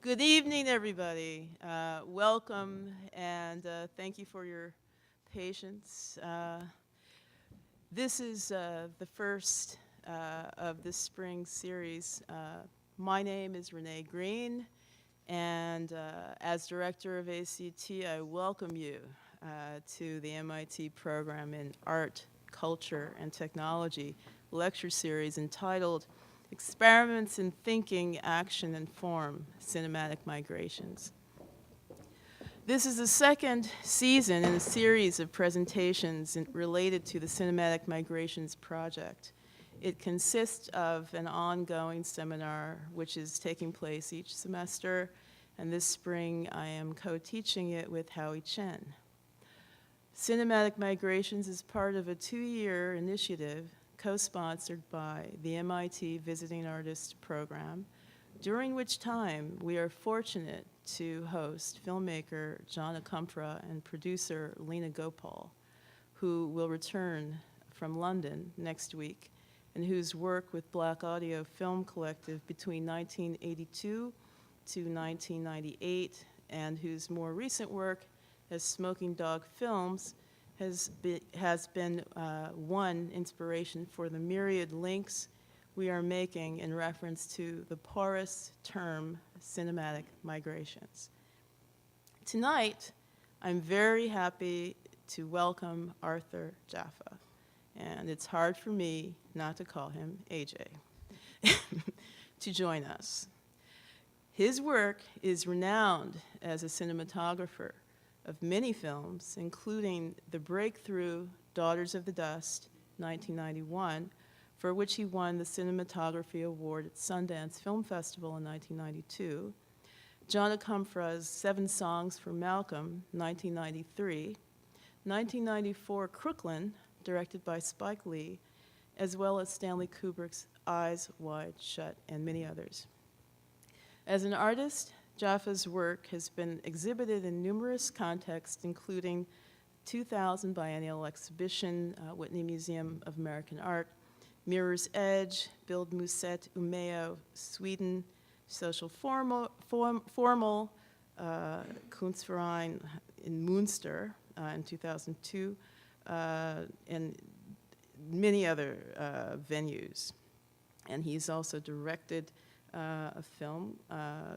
Good evening, everybody. Welcome, and thank you for your patience. This is the first of this spring series. My name is Renee Green, and as director of ACT, I welcome you to the MIT program in Art, Culture, and Technology lecture series entitled Experiments in Thinking, Action, and Form, Cinematic Migrations. This is the second season in a series of presentations related to the Cinematic Migrations Project. It consists of an ongoing seminar which is taking place each semester, and this spring I am co-teaching it with Howie Chen. Cinematic Migrations is part of a 2-year initiative co-sponsored by the MIT Visiting Artist Program, during which time we are fortunate to host filmmaker John Akomfrah and producer Lena Gopal, who will return from London next week, and whose work with Black Audio Film Collective between 1982 to 1998, and whose more recent work as Smoking Dog Films has been one inspiration for the myriad links we are making in reference to the porous term cinematic migrations. Tonight, I'm very happy to welcome Arthur Jaffa, and it's hard for me not to call him AJ, to join us. His work is renowned as a cinematographer of many films, including the breakthrough Daughters of the Dust, 1991, for which he won the Cinematography Award at Sundance Film Festival in 1992, John Akomfrah's 7 Songs for Malcolm, 1993, 1994 Crooklyn, directed by Spike Lee, as well as Stanley Kubrick's Eyes Wide Shut, and many others. As an artist, Jaffa's work has been exhibited in numerous contexts, including 2000 Biennial Exhibition, Whitney Museum of American Art, Mirror's Edge, Bild Museet Umeå, Sweden, Social Formal Kunstverein in Münster in 2002, and many other venues. And he's also directed a film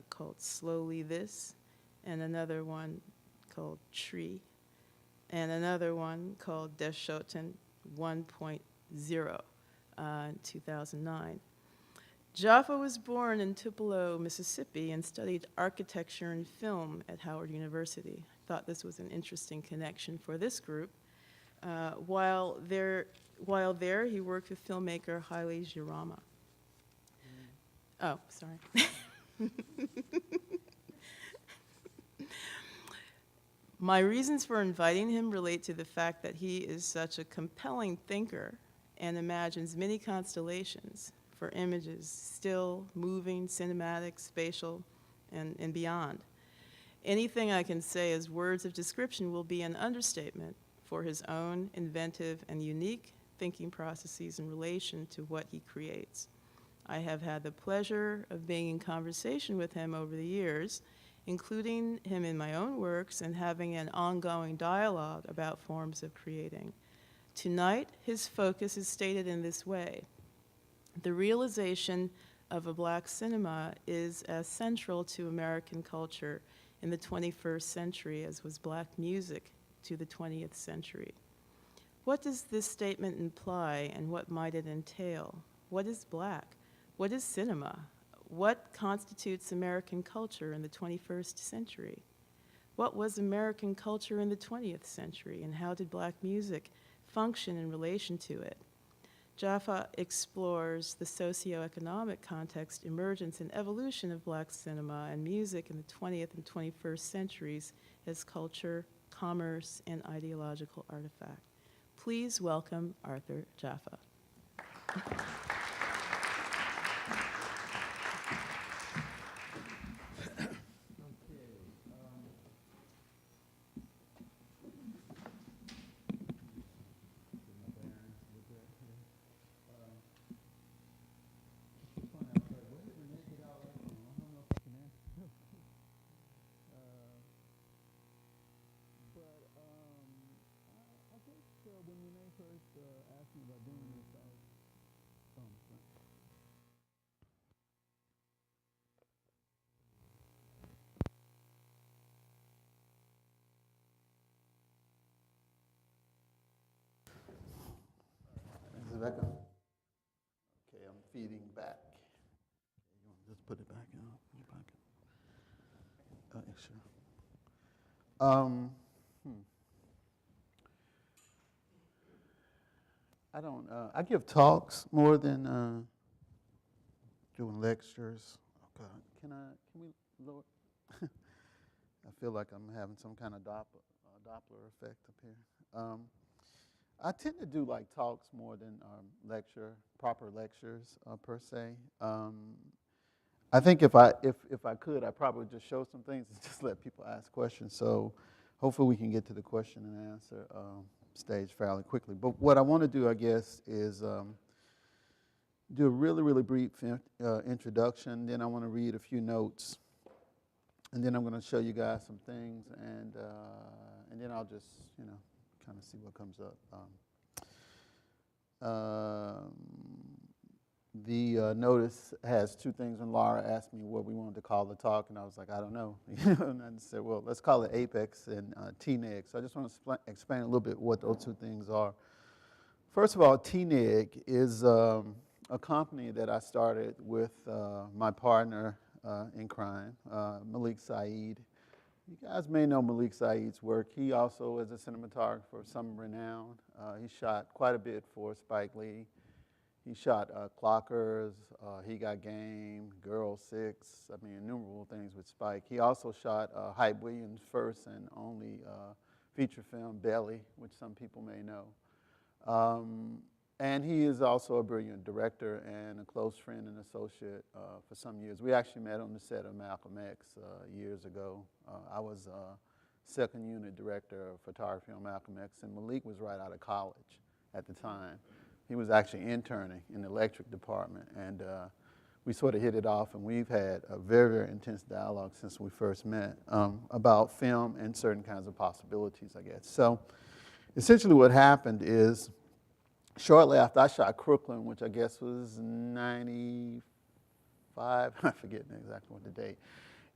called Slowly This, and another one called Tree, and another one called Deshotten 1.0 in 2009. Jaffa was born in Tupelo, Mississippi, and studied architecture and film at Howard University. I thought this was an interesting connection for this group. While there, he worked with filmmaker Haile Girama. Oh, sorry. My reasons for inviting him relate to the fact that he is such a compelling thinker and imagines many constellations for images, still, moving, cinematic, spatial, and beyond. Anything I can say as words of description will be an understatement for his own inventive and unique thinking processes in relation to what he creates. I have had the pleasure of being in conversation with him over the years, including him in my own works and having an ongoing dialogue about forms of creating. Tonight, his focus is stated in this way. The realization of a Black cinema is as central to American culture in the 21st century as was Black music to the 20th century. What does this statement imply, and what might it entail? What is Black? What is cinema? What constitutes American culture in the 21st century? What was American culture in the 20th century, and how did Black music function in relation to it? Jaffa explores the socio-economic context, emergence, and evolution of Black cinema and music in the 20th and 21st centuries as culture, commerce, and ideological artifact. Please welcome Arthur Jaffa. asked me about doing this. Is it back on? Okay, I'm feeding back. You want to just put it back in? Put it back in. Sure. I don't. I give talks more than doing lectures. Oh God, can we lower? I feel like I'm having some kind of Doppler effect up here. I tend to do like talks more than proper lectures per se. I think if I could, I'd probably just show some things and just let people ask questions. So hopefully we can get to the question and answer stage fairly quickly. But what I want to do, I guess, is do a really, really brief introduction. Then I want to read a few notes. And then I'm going to show you guys some things. And then I'll just, kind of see what comes up. The notice has two things, and Laura asked me what we wanted to call the talk, and I was like, I don't know. And I said, well, let's call it Apex and T-Nek. So I just want to explain a little bit what those two things are. First of all, T-Nek is a company that I started with my partner in crime, Malik Saeed. You guys may know Malik Saeed's work. He also is a cinematographer of some renown. He shot quite a bit for Spike Lee. He shot Clockers, He Got Game, Girl 6, innumerable things with Spike. He also shot Hype Williams' first and only feature film, Belly, which some people may know. And he is also a brilliant director and a close friend and associate for some years. We actually met on the set of Malcolm X years ago. I was second unit director of photography on Malcolm X, and Malik was right out of college at the time. He was actually interning in the electric department, and we sort of hit it off, and we've had a very, very intense dialogue since we first met about film and certain kinds of possibilities, I guess. So essentially what happened is shortly after I shot Crooklyn, which I guess was 95, I forget exactly what the date,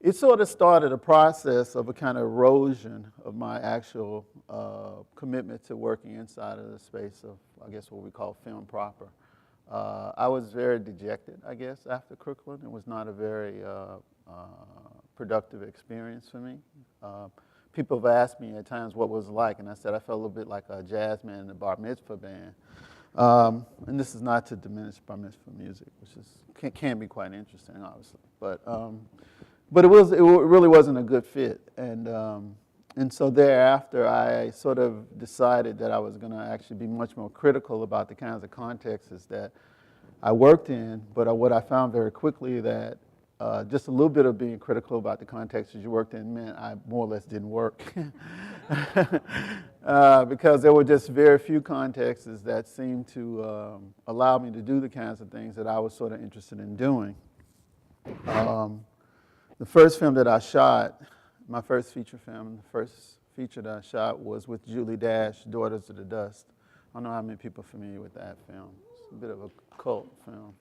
it sort of started a process of a kind of erosion of my actual commitment to working inside of the space of, I guess, what we call film proper. I was very dejected, I guess, after Crooklyn. It was not a very productive experience for me. People have asked me at times what it was like, and I said I felt a little bit like a jazz man in a bar mitzvah band. And this is not to diminish bar mitzvah music, which can be quite interesting, obviously. But it really wasn't a good fit, and so thereafter I sort of decided that I was going to actually be much more critical about the kinds of contexts that I worked in. But what I found very quickly that just a little bit of being critical about the contexts you worked in meant I more or less didn't work, because there were just very few contexts that seemed to allow me to do the kinds of things that I was sort of interested in doing. The first film that I shot, my first feature film, the first feature that I shot was with Julie Dash, Daughters of the Dust. I don't know how many people are familiar with that film. It's a bit of a cult film.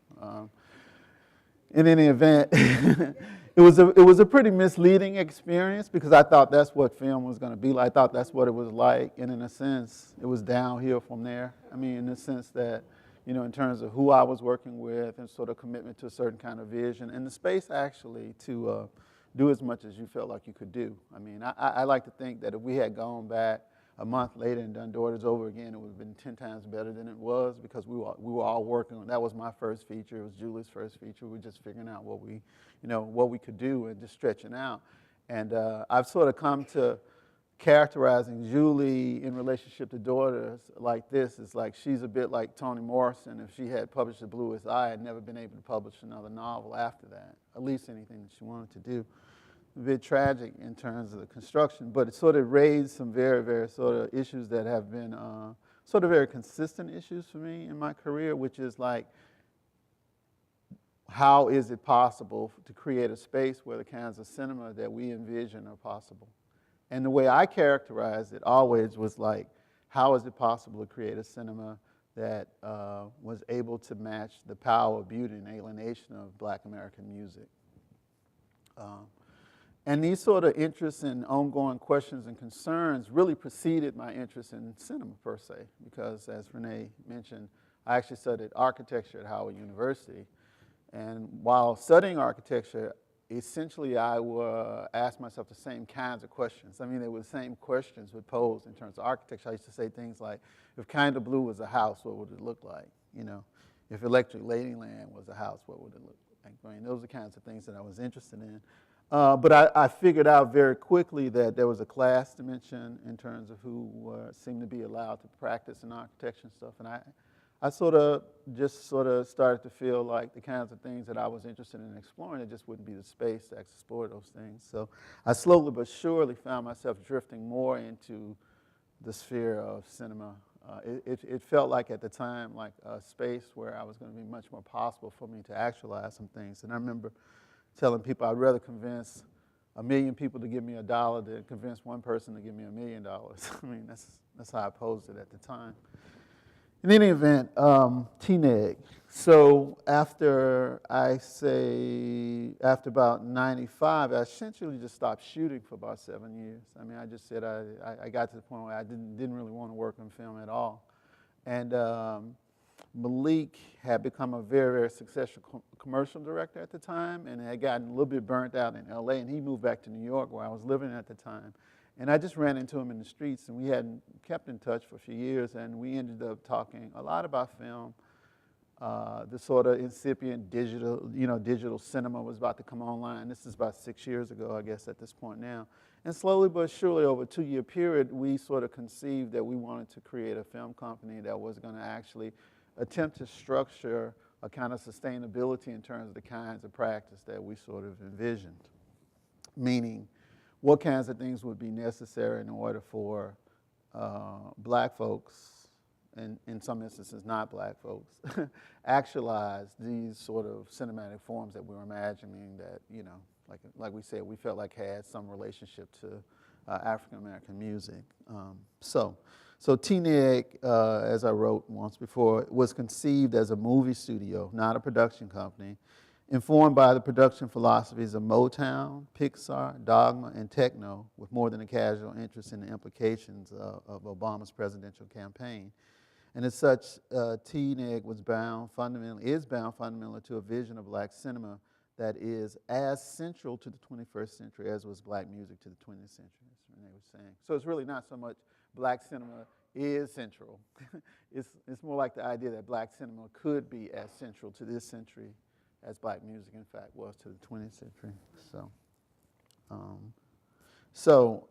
In any event, it was a pretty misleading experience because I thought that's what film was going to be like. I thought that's what it was like, and in a sense, it was downhill from there. In the sense that, in terms of who I was working with and sort of commitment to a certain kind of vision and the space actually to do as much as you felt like you could do. I like to think that if we had gone back a month later and done Daughters over again, it would have been 10 times better than it was because we were all working on. That was my first feature. It was Julie's first feature. We were just figuring out what we could do and just stretching out. And I've sort of come to characterizing Julie in relationship to Daughters like this. It's like she's a bit like Toni Morrison. If she had published The Bluest Eye, had never been able to publish another novel after that, at least anything that she wanted to do. A bit tragic in terms of the construction, but it sort of raised some very, very sort of issues that have been sort of very consistent issues for me in my career, which is like, how is it possible to create a space where the kinds of cinema that we envision are possible? And the way I characterized it always was like, how is it possible to create a cinema that was able to match the power, beauty, and alienation of Black American music. And these sort of interests and ongoing questions and concerns really preceded my interest in cinema per se, because as Renee mentioned, I actually studied architecture at Howard University. And while studying architecture, essentially I would ask myself the same kinds of questions. I mean, they were the same questions would pose in terms of architecture. I used to say things like, if Kind of Blue was a house, what would it look like? You know, if Electric Ladyland was a house, what would it look like? I mean, those are the kinds of things that I was interested in. But I figured out very quickly that there was a class dimension in terms of who seemed to be allowed to practice in architecture and stuff. And I just started to feel like the kinds of things that I was interested in exploring, it just wouldn't be the space to explore those things. So I slowly but surely found myself drifting more into the sphere of cinema. It felt like at the time like a space where I was going to be much more possible for me to actualize some things. And I remember telling people I'd rather convince 1 million people to give me $1 than convince one person to give me $1 million. I mean, that's how I posed it at the time. In any event, T-Nek. So after about 95, I essentially just stopped shooting for about 7 years. I mean, I just said I got to the point where I didn't really want to work on film at all. And Malik had become a very, very successful commercial director at the time, and had gotten a little bit burnt out in LA, and he moved back to New York where I was living at the time. And I just ran into him in the streets, and we hadn't kept in touch for a few years, and we ended up talking a lot about film. The sort of incipient digital cinema was about to come online. This is about 6 years ago, I guess, at this point now. And slowly but surely, over a 2-year period, we sort of conceived that we wanted to create a film company that was going to actually attempt to structure a kind of sustainability in terms of the kinds of practice that we sort of envisioned. Meaning, what kinds of things would be necessary in order for Black folks, and in some instances not Black folks, actualize these sort of cinematic forms that we were imagining that, you know, like we said, we felt like had some relationship to African American music. So T-Nek, as I wrote once before, was conceived as a movie studio, not a production company, informed by the production philosophies of Motown, Pixar, Dogma, and Techno, with more than a casual interest in the implications of Obama's presidential campaign. And as such, T-Nek is bound fundamentally to a vision of Black cinema that is as central to the 21st century as was Black music to the 20th century, as Renee was saying. So it's really not so much Black cinema is central. It's more like the idea that Black cinema could be as central to this century as Black music, in fact, was to the 20th century. So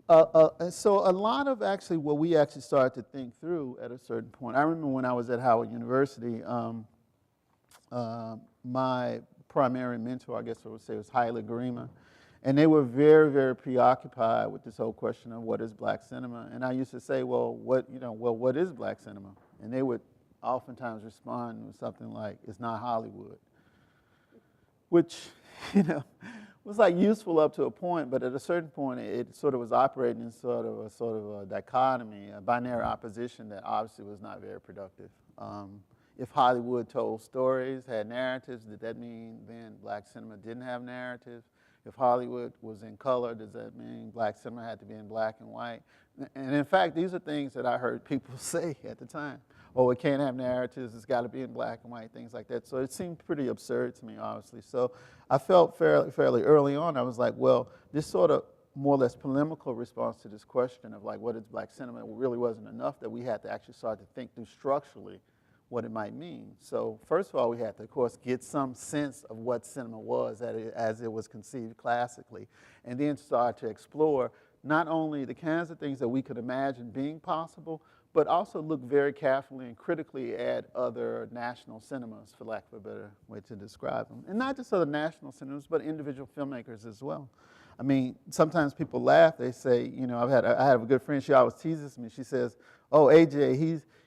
a lot of actually what we actually started to think through at a certain point. I remember when I was at Howard University, my primary mentor, I guess I would say, was Haile Gerima. And they were very, very preoccupied with this whole question of what is Black cinema. And I used to say, well, what is Black cinema? And they would oftentimes respond with something like, it's not Hollywood, which, was like useful up to a point, but at a certain point it sort of was operating in sort of a dichotomy, a binary opposition that obviously was not very productive. If Hollywood told stories, had narratives, did that mean then Black cinema didn't have narratives? If Hollywood was in color, does that mean Black cinema had to be in black and white? And in fact, these are things that I heard people say at the time. Oh, it can't have narratives, it's got to be in black and white, things like that. So it seemed pretty absurd to me, obviously. So I felt fairly early on, I was like, well, this sort of more or less polemical response to this question of like, what is Black cinema, really wasn't enough, that we had to actually start to think through structurally what it might mean. So first of all, we had to, of course, get some sense of what cinema was as it was conceived classically, and then start to explore not only the kinds of things that we could imagine being possible, but also look very carefully and critically at other national cinemas, for lack of a better way to describe them. And not just other national cinemas, but individual filmmakers as well. I mean, sometimes people laugh, they say, I have a good friend, she always teases me, she says, oh, AJ,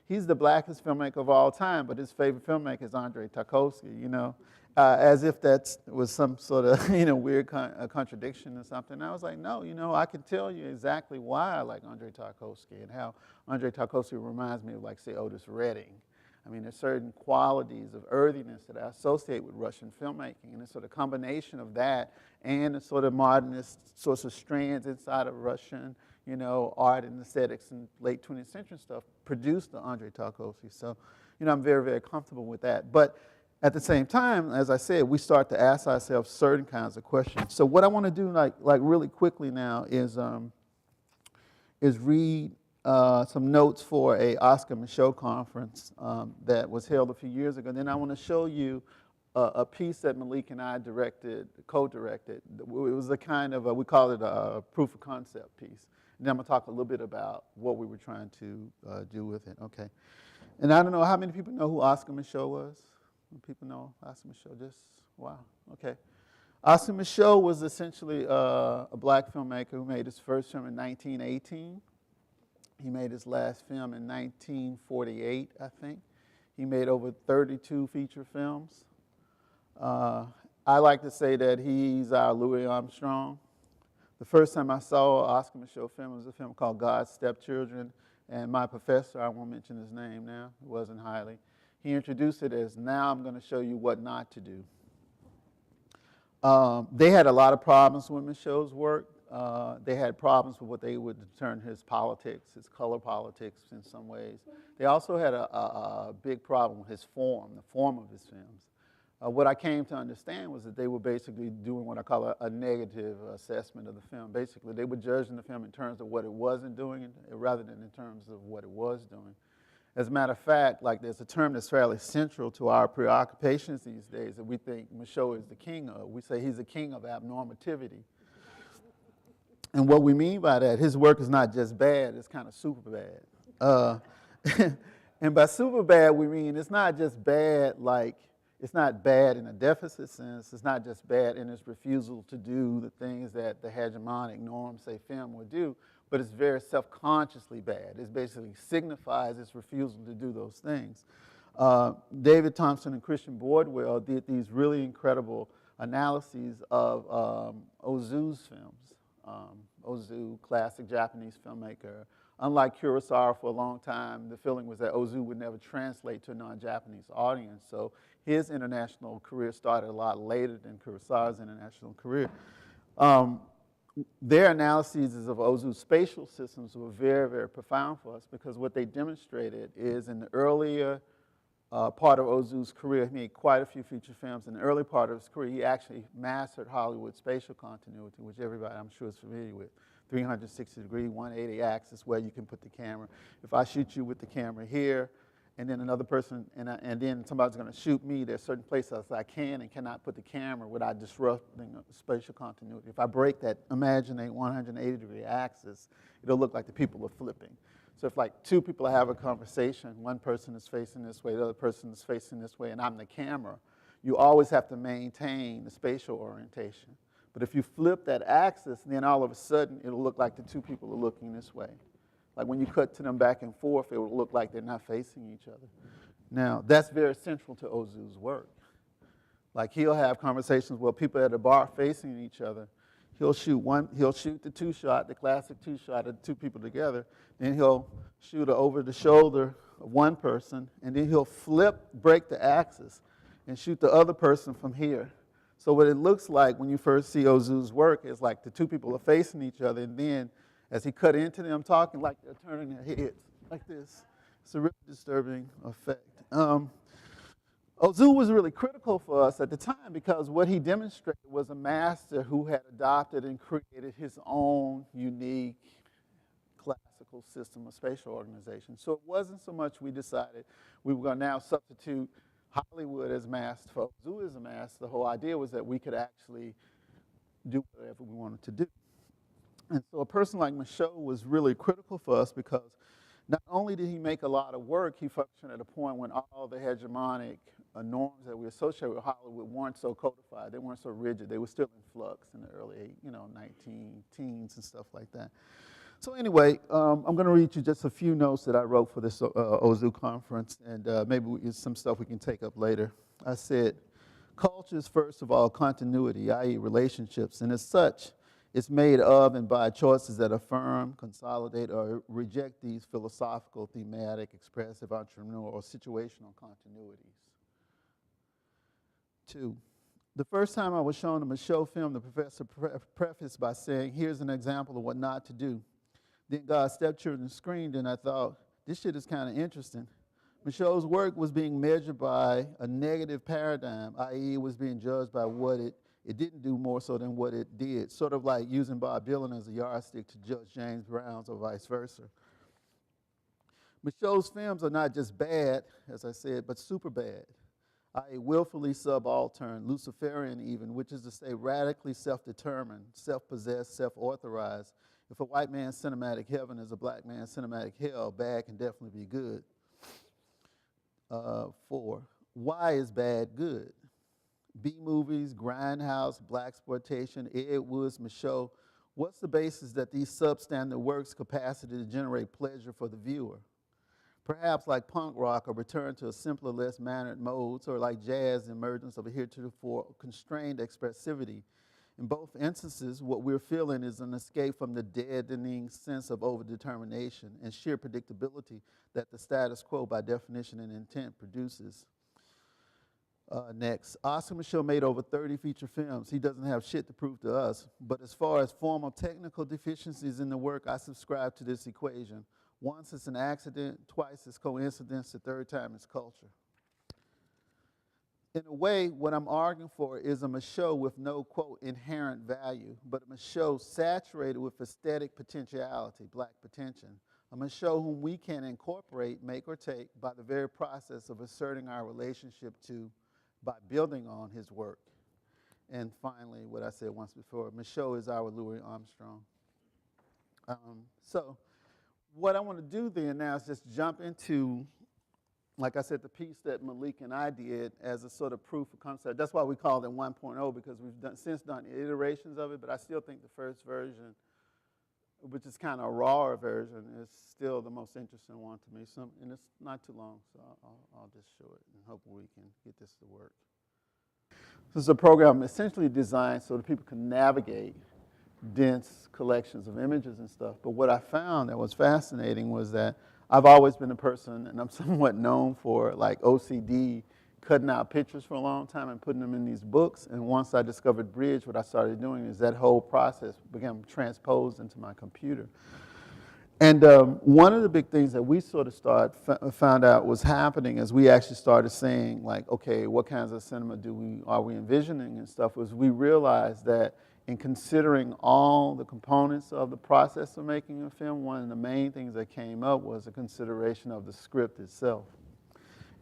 he's the blackest filmmaker of all time, but his favorite filmmaker is Andrei Tarkovsky, as if that was some sort of, weird contradiction or something. And I was like, no, I can tell you exactly why I like Andrei Tarkovsky and how Andrei Tarkovsky reminds me of, like, say, Otis Redding. I mean, there's certain qualities of earthiness that I associate with Russian filmmaking, and it's sort of combination of that and the sort of modernist sorts of strands inside of Russian, art and aesthetics and late 20th century stuff produced the Andrei Tarkovsky. So, I'm very, very comfortable with that. But at the same time, as I said, we start to ask ourselves certain kinds of questions. So what I want to do, like really quickly now, is read some notes for a Oscar Micheaux conference that was held a few years ago. Then I want to show you a piece that Malik and I co-directed. It was a kind of, we call it a proof of concept piece. And then I'm going to talk a little bit about what we were trying to do with it. Okay. And I don't know how many people know who Oscar Micheaux was. People know Oscar Micheaux? Just, wow, okay. Oscar Micheaux was essentially a black filmmaker who made his first film in 1918. He made his last film in 1948, I think. He made over 32 feature films. I like to say that he's our Louis Armstrong. The first time I saw an Oscar Micheaux film was a film called God's Stepchildren, and my professor, I won't mention his name now, it wasn't highly, he introduced it as, now I'm going to show you what not to do. They had a lot of problems with Micheaux's work. They had problems with what they would term his politics, his color politics in some ways. They also had a big problem with his form, the form of his films. What I came to understand was that they were basically doing what I call a negative assessment of the film. Basically, they were judging the film in terms of what it wasn't doing rather than in terms of what it was doing. As a matter of fact, like, there's a term that's fairly central to our preoccupations these days that we think Micheaux is the king of. We say he's the king of abnormativity. And what we mean by that, his work is not just bad, it's kind of super bad. And by super bad, we mean it's not just bad, like, it's not bad in a deficit sense. It's not just bad in its refusal to do the things that the hegemonic norms say film would do, but it's very self-consciously bad. It basically signifies its refusal to do those things. David Thompson and Christian Bordwell did these really incredible analyses of Ozu's films. Ozu, classic Japanese filmmaker. Unlike Kurosawa, for a long time, the feeling was that Ozu would never translate to a non-Japanese audience. So his international career started a lot later than Kurosawa's international career. Their analyses of Ozu's spatial systems were very, very profound for us, because what they demonstrated is in the earlier part of Ozu's career, he made quite a few feature films. In the early part of his career, he actually mastered Hollywood spatial continuity, which everybody I'm sure is familiar with. 360-degree, 180 axis, where you can put the camera. If I shoot you with the camera here, and then another person, and then somebody's going to shoot me, there's certain places I can and cannot put the camera without disrupting spatial continuity. If I break that imaginary 180-degree axis, it'll look like the people are flipping. So if, like, two people have a conversation, one person is facing this way, the other person is facing this way, and I'm the camera, you always have to maintain the spatial orientation. But if you flip that axis, then all of a sudden it'll look like the two people are looking this way. Like when you cut to them back and forth, it will look like they're not facing each other. Now, that's very central to Ozu's work. Like, he'll have conversations where people at a bar facing each other. He'll shoot the two-shot, the classic two-shot of two people together. Then he'll shoot over the shoulder of one person, and then he'll break the axis, and shoot the other person from here. So what it looks like when you first see Ozu's work is like the two people are facing each other, and then as he cut into them talking, like they're turning their heads like this. It's a really disturbing effect. Ozu was really critical for us at the time, because what he demonstrated was a master who had adopted and created his own unique classical system of spatial organization. So it wasn't so much we decided we were going to now substitute Hollywood as master for Ozu as a master. The whole idea was that we could actually do whatever we wanted to do. And so a person like Micheaux was really critical for us, because not only did he make a lot of work, he functioned at a point when all the hegemonic norms that we associate with Hollywood weren't so codified. They weren't so rigid. They were still in flux in the early, 19 teens and stuff like that. So anyway, I'm going to read you just a few notes that I wrote for this Ozu conference, and maybe some stuff we can take up later. I said, Culture is, first of all, continuity, i.e. relationships, and as such, it's made of and by choices that affirm, consolidate, or reject these philosophical, thematic, expressive, entrepreneurial, or situational continuities. 2. The first time I was shown a Micheaux film, the professor prefaced by saying, here's an example of what not to do. Then God's stepchildren screamed, and I thought, this shit is kind of interesting. Micheaux's work was being measured by a negative paradigm, i.e. it was being judged by what it didn't do more so than what it did, sort of like using Bob Dylan as a yardstick to judge James Brown's or vice versa. Micheaux's films are not just bad, as I said, but super bad, i.e. willfully subaltern, Luciferian even, which is to say radically self-determined, self-possessed, self-authorized. If a white man's cinematic heaven is a black man's cinematic hell, bad can definitely be good. 4. Why is bad good? B-movies, Grindhouse, blaxploitation, Ed Wood's Micheaux. What's the basis that these substandard works' capacity to generate pleasure for the viewer? Perhaps like punk rock, a return to a simpler, less mannered modes, or like jazz, the emergence of a heretofore constrained expressivity. In both instances, what we're feeling is an escape from the deadening sense of overdetermination and sheer predictability that the status quo, by definition and intent, produces. Next, Oscar Micheaux made over 30 feature films. He doesn't have shit to prove to us, but as far as formal technical deficiencies in the work, I subscribe to this equation. Once it's an accident, twice it's coincidence, the third time it's culture. In a way, what I'm arguing for is a Micheaux with no, quote, inherent value, but a Micheaux saturated with aesthetic potentiality, black potential. A Micheaux whom we can incorporate, make, or take by the very process of asserting our relationship to, by building on his work. And finally, what I said once before, Micheaux is our Louis Armstrong. So what I want to do then now is just jump into, like I said, the piece that Malik and I did as a sort of proof of concept. That's why we called it 1.0, because we've since done iterations of it, but I still think the first version, which is kind of a rawer version, is still the most interesting one to me. And it's not too long, so I'll just show it and hope we can get this to work. This is a program essentially designed so that people can navigate dense collections of images and stuff. But what I found that was fascinating was that I've always been a person, and I'm somewhat known for like OCD, cutting out pictures for a long time and putting them in these books. And once I discovered Bridge, what I started doing is that whole process became transposed into my computer. And one of the big things that we sort of found out was happening as we actually started saying, like, okay, what kinds of cinema are we envisioning and stuff, was we realized that in considering all the components of the process of making a film, one of the main things that came up was a consideration of the script itself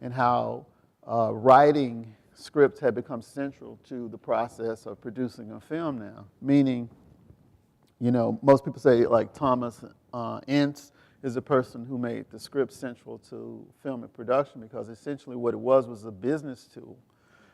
and how writing scripts had become central to the process of producing a film now. Meaning, you know, most people say like Thomas Ince is a person who made the script central to film and production, because essentially what it was a business tool.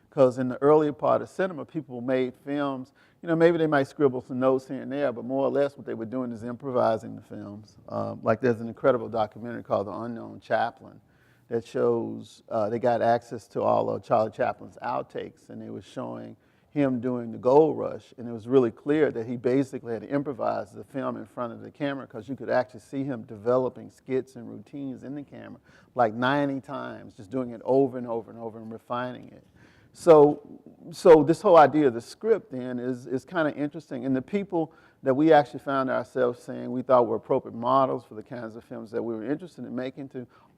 Because in the earlier part of cinema, people made films, you know, maybe they might scribble some notes here and there, but more or less what they were doing is improvising the films. Like there's an incredible documentary called The Unknown Chaplain that shows they got access to all of Charlie Chaplin's outtakes, and they were showing him doing the Gold Rush, and it was really clear that he basically had improvised the film in front of the camera, because you could actually see him developing skits and routines in the camera like 90 times, just doing it over and over and over and refining it. So this whole idea of the script then is kind of interesting. And the people that we actually found ourselves saying we thought were appropriate models for the kinds of films that we were interested in making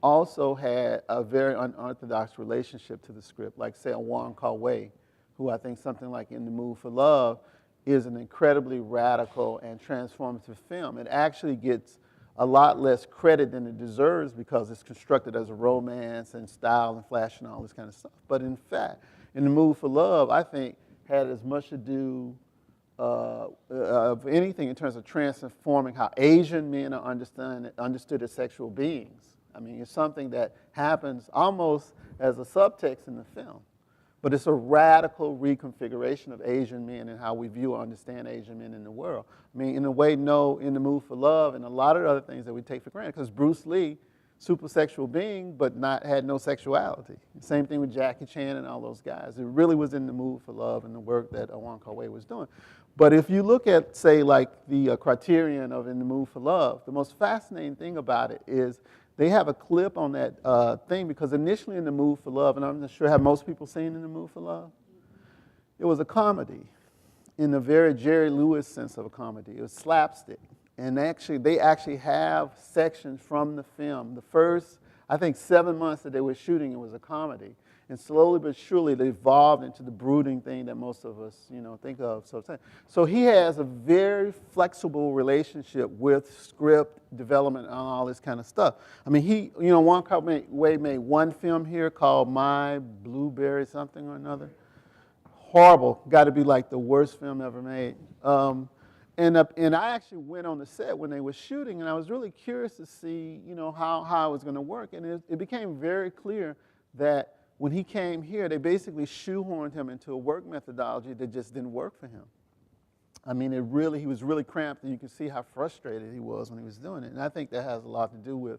also had a very unorthodox relationship to the script, like say a Wong Kar-wai, who I think something like In the Mood for Love is an incredibly radical and transformative film. It actually gets a lot less credit than it deserves because it's constructed as a romance and style and flash and all this kind of stuff. But in fact, In the Mood for Love, I think, had as much to do of anything in terms of transforming how Asian men are understood as sexual beings. I mean, it's something that happens almost as a subtext in the film. But it's a radical reconfiguration of Asian men and how we view or understand Asian men in the world. I mean, in a way, In the Mood for Love and a lot of other things that we take for granted, because Bruce Lee supersexual being, but had no sexuality. Same thing with Jackie Chan and all those guys. It really was in the mood for love and the work that Wong Kar-wai was doing. But if you look at, say, like the criterion of In the Mood for Love, the most fascinating thing about it is they have a clip on that thing, because initially In the Mood for Love, and I'm not sure, have most people seen In the Mood for Love? It was a comedy in the very Jerry Lewis sense of a comedy. It was slapstick. And they actually have sections from the film. The first, I think, 7 months that they were shooting, it was a comedy. And slowly but surely, it evolved into the brooding thing that most of us, think of. So he has a very flexible relationship with script development and all this kind of stuff. I mean, Wong Kar-wai made one film here called My Blueberry something or another. Horrible. Got to be like the worst film ever made. And I actually went on the set when they were shooting, and I was really curious to see, how it was going to work. And it became very clear that when he came here, they basically shoehorned him into a work methodology that just didn't work for him. I mean, he was really cramped, and you can see how frustrated he was when he was doing it. And I think that has a lot to do with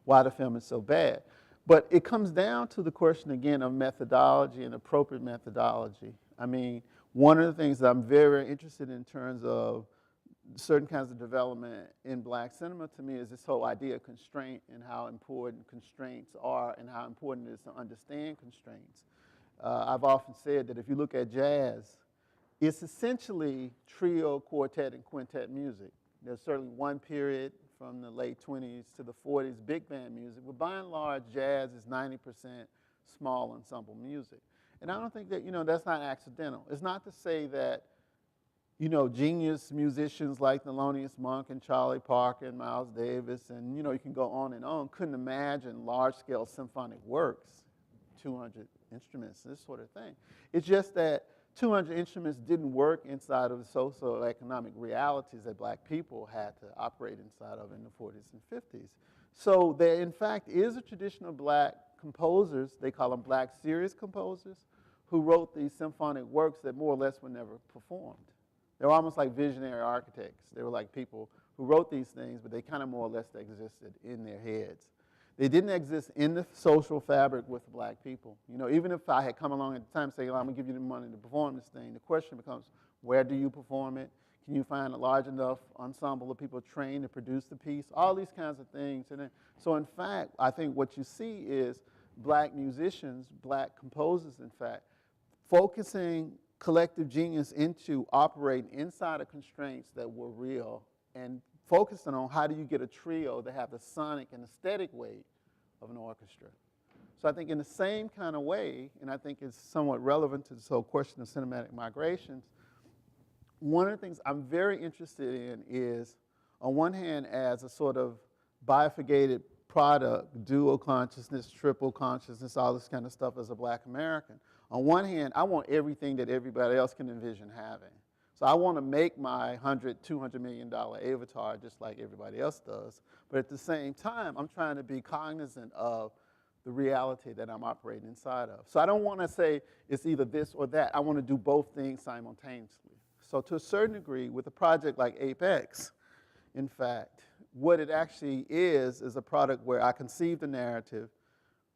why the film is so bad. But it comes down to the question, again, of methodology and appropriate methodology. I mean, one of the things that I'm very interested in terms of certain kinds of development in black cinema, to me, is this whole idea of constraint and how important constraints are and how important it is to understand constraints. I've often said that if you look at jazz, it's essentially trio, quartet, and quintet music. There's certainly one period from the late 20s to the 40s, big band music, but by and large, jazz is 90% small ensemble music. And I don't think that, that's not accidental. It's not to say that, genius musicians like Thelonious Monk and Charlie Parker and Miles Davis and, you can go on, couldn't imagine large-scale symphonic works, 200 instruments, this sort of thing. It's just that 200 instruments didn't work inside of the socio-economic realities that black people had to operate inside of in the 40s and 50s. So there, in fact, is a tradition of black composers, they call them black serious composers, who wrote these symphonic works that more or less were never performed. They were almost like visionary architects. They were like people who wrote these things, but they kind of more or less existed in their heads. They didn't exist in the social fabric with black people. Even if I had come along at the time saying, I'm going to give you the money to perform this thing, the question becomes, where do you perform it? Can you find a large enough ensemble of people trained to produce the piece? All these kinds of things. So in fact, I think what you see is black musicians, black composers, in fact, focusing collective genius into operating inside of constraints that were real and focusing on how do you get a trio that have the sonic and aesthetic weight of an orchestra. So I think in the same kind of way, and I think it's somewhat relevant to this whole question of cinematic migrations, one of the things I'm very interested in is, on one hand, as a sort of bifurcated product, dual consciousness, triple consciousness, all this kind of stuff as a black American. On one hand, I want everything that everybody else can envision having. So I want to make my $100, $200 million avatar just like everybody else does. But at the same time, I'm trying to be cognizant of the reality that I'm operating inside of. So I don't want to say it's either this or that. I want to do both things simultaneously. So to a certain degree, with a project like Apex, in fact, what it actually is a product where I conceived the narrative.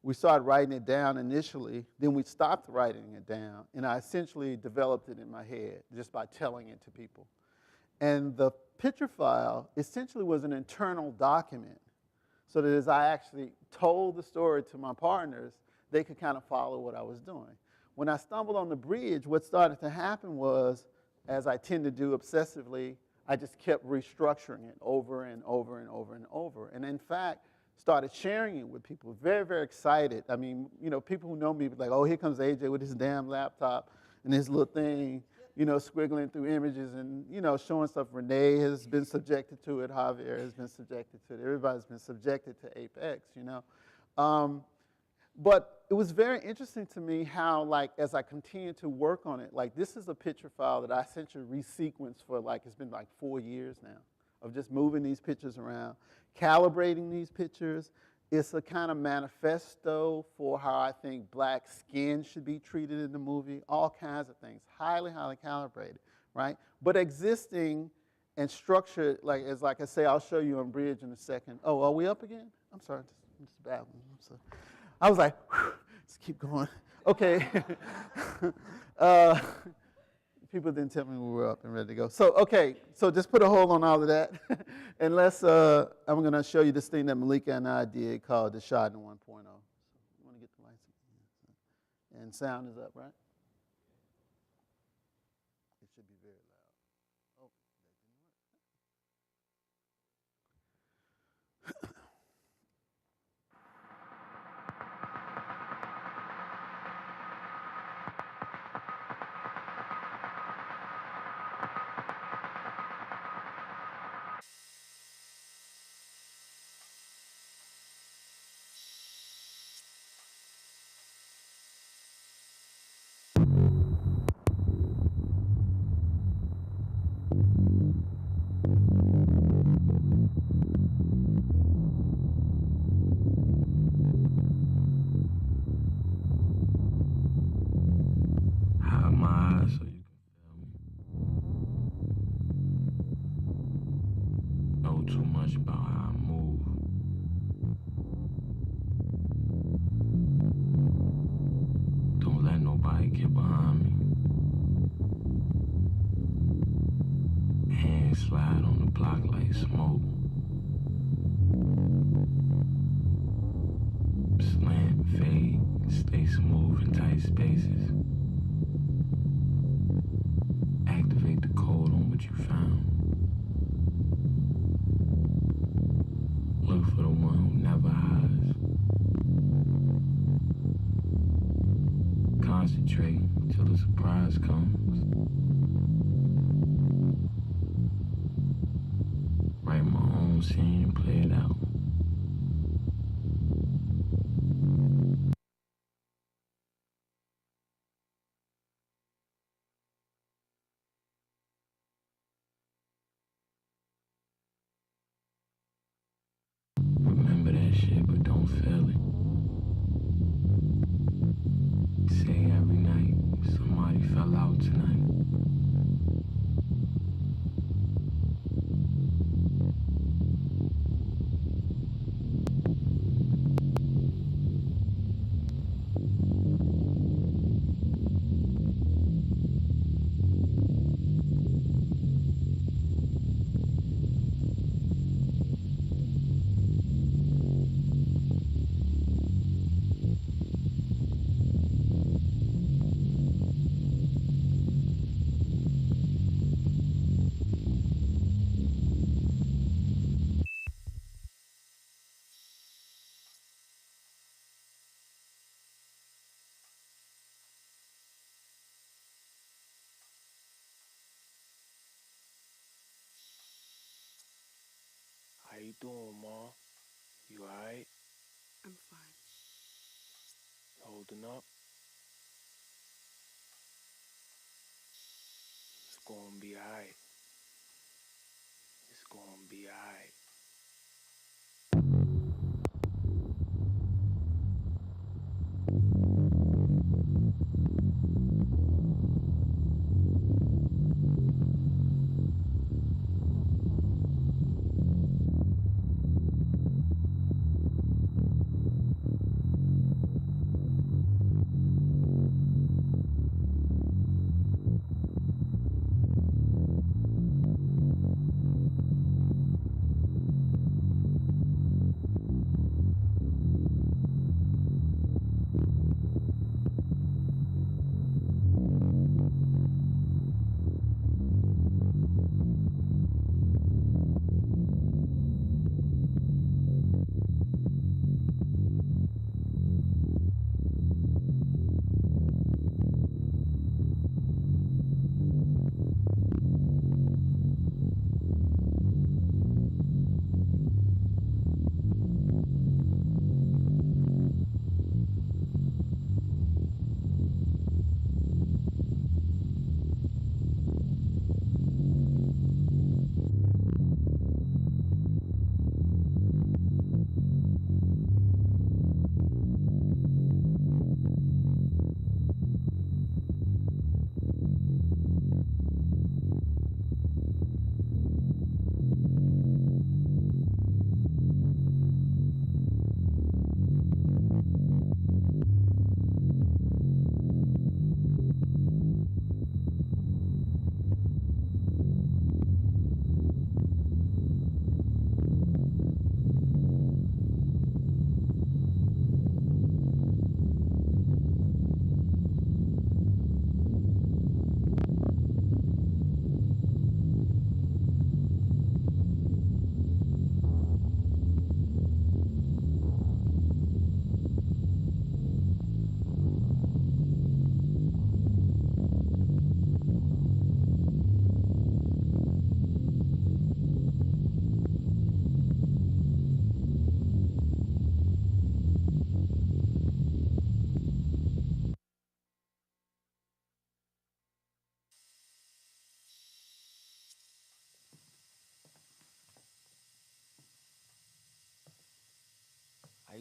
We started writing it down initially, then we stopped writing it down, and I essentially developed it in my head just by telling it to people. And the picture file essentially was an internal document, so that as I actually told the story to my partners, they could kind of follow what I was doing. When I stumbled on the bridge, what started to happen was, as I tend to do obsessively, I just kept restructuring it over and over and over and over. And in fact, started sharing it with people, very, very excited. I mean, people who know me like, oh, here comes AJ with his damn laptop and his little thing, squiggling through images and, showing stuff. Renee has been subjected to it. Javier has been subjected to it. Everybody's been subjected to Apex, But it was very interesting to me how, as I continued to work on it, this is a picture file that I essentially resequenced for, it's been 4 years now of just moving these pictures around, calibrating these pictures. It's a kind of manifesto for how I think black skin should be treated in the movie, all kinds of things, highly, highly calibrated, right? But existing and structured, like I say, I'll show you on Bridge in a second. Oh, are we up again? I'm sorry. It's a bad one. So I was like, whew, let's keep going. Okay. People didn't tell me we were up and ready to go. So, okay, so just put a hold on all of that. And I'm going to show you this thing that Malika and I did called Deshotten 1.0. So you want to get the lights up? And sound is up, right? It should be very loud. Oh, that didn't work. Hide my eyes so you can feel me. Know too much about how I move. Don't let nobody get behind me. Hands slide on the block like smoke. Slant, fade, stay smooth in tight spaces. Activate the code on what you found. Look for the one who never hides. Concentrate till the surprise comes. Write my own scene and play it out. Remember that shit, but don't feel it. Say every night, somebody fell out tonight. How you doing, Ma? You alright? I'm fine. Holding up? It's gonna be alright. It's gonna be alright.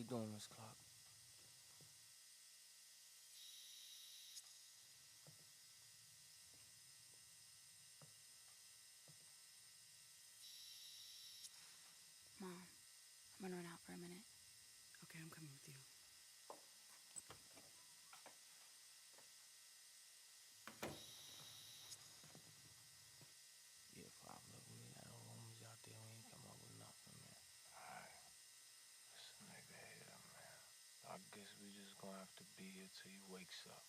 doing, Miss Clark? Mom, I'm gonna run out for a minute. Okay, I'm coming with you. Yeah, Pop, look, we had our homies out there. We ain't come up with nothing, man. Alright. This nigga here, man. I guess we just gonna have to be here till he wakes up.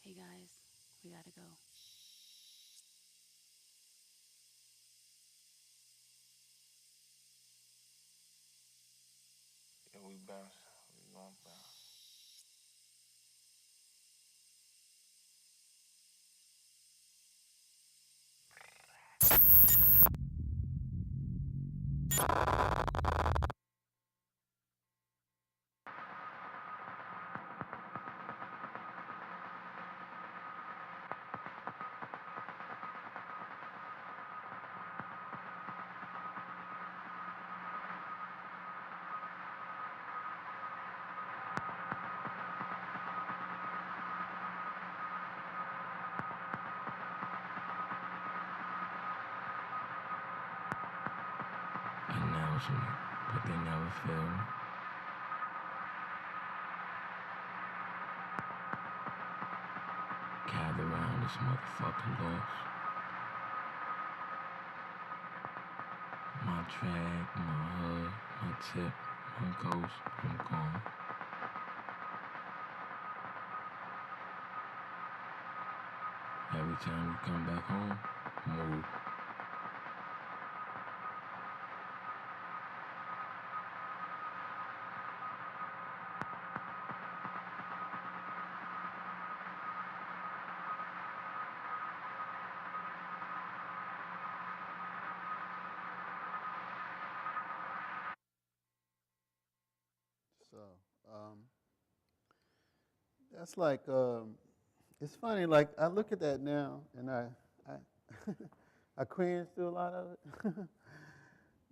Hey guys, we gotta go. Yeah, we bounce. We gonna bounce. Announcement, but they never fail me. Gather round this motherfucker lost. My drag, my hug, my tip, my ghost, I'm gone. Every time you come back home, move. So that's like, it's funny, like I look at that now and I I cringe through a lot of it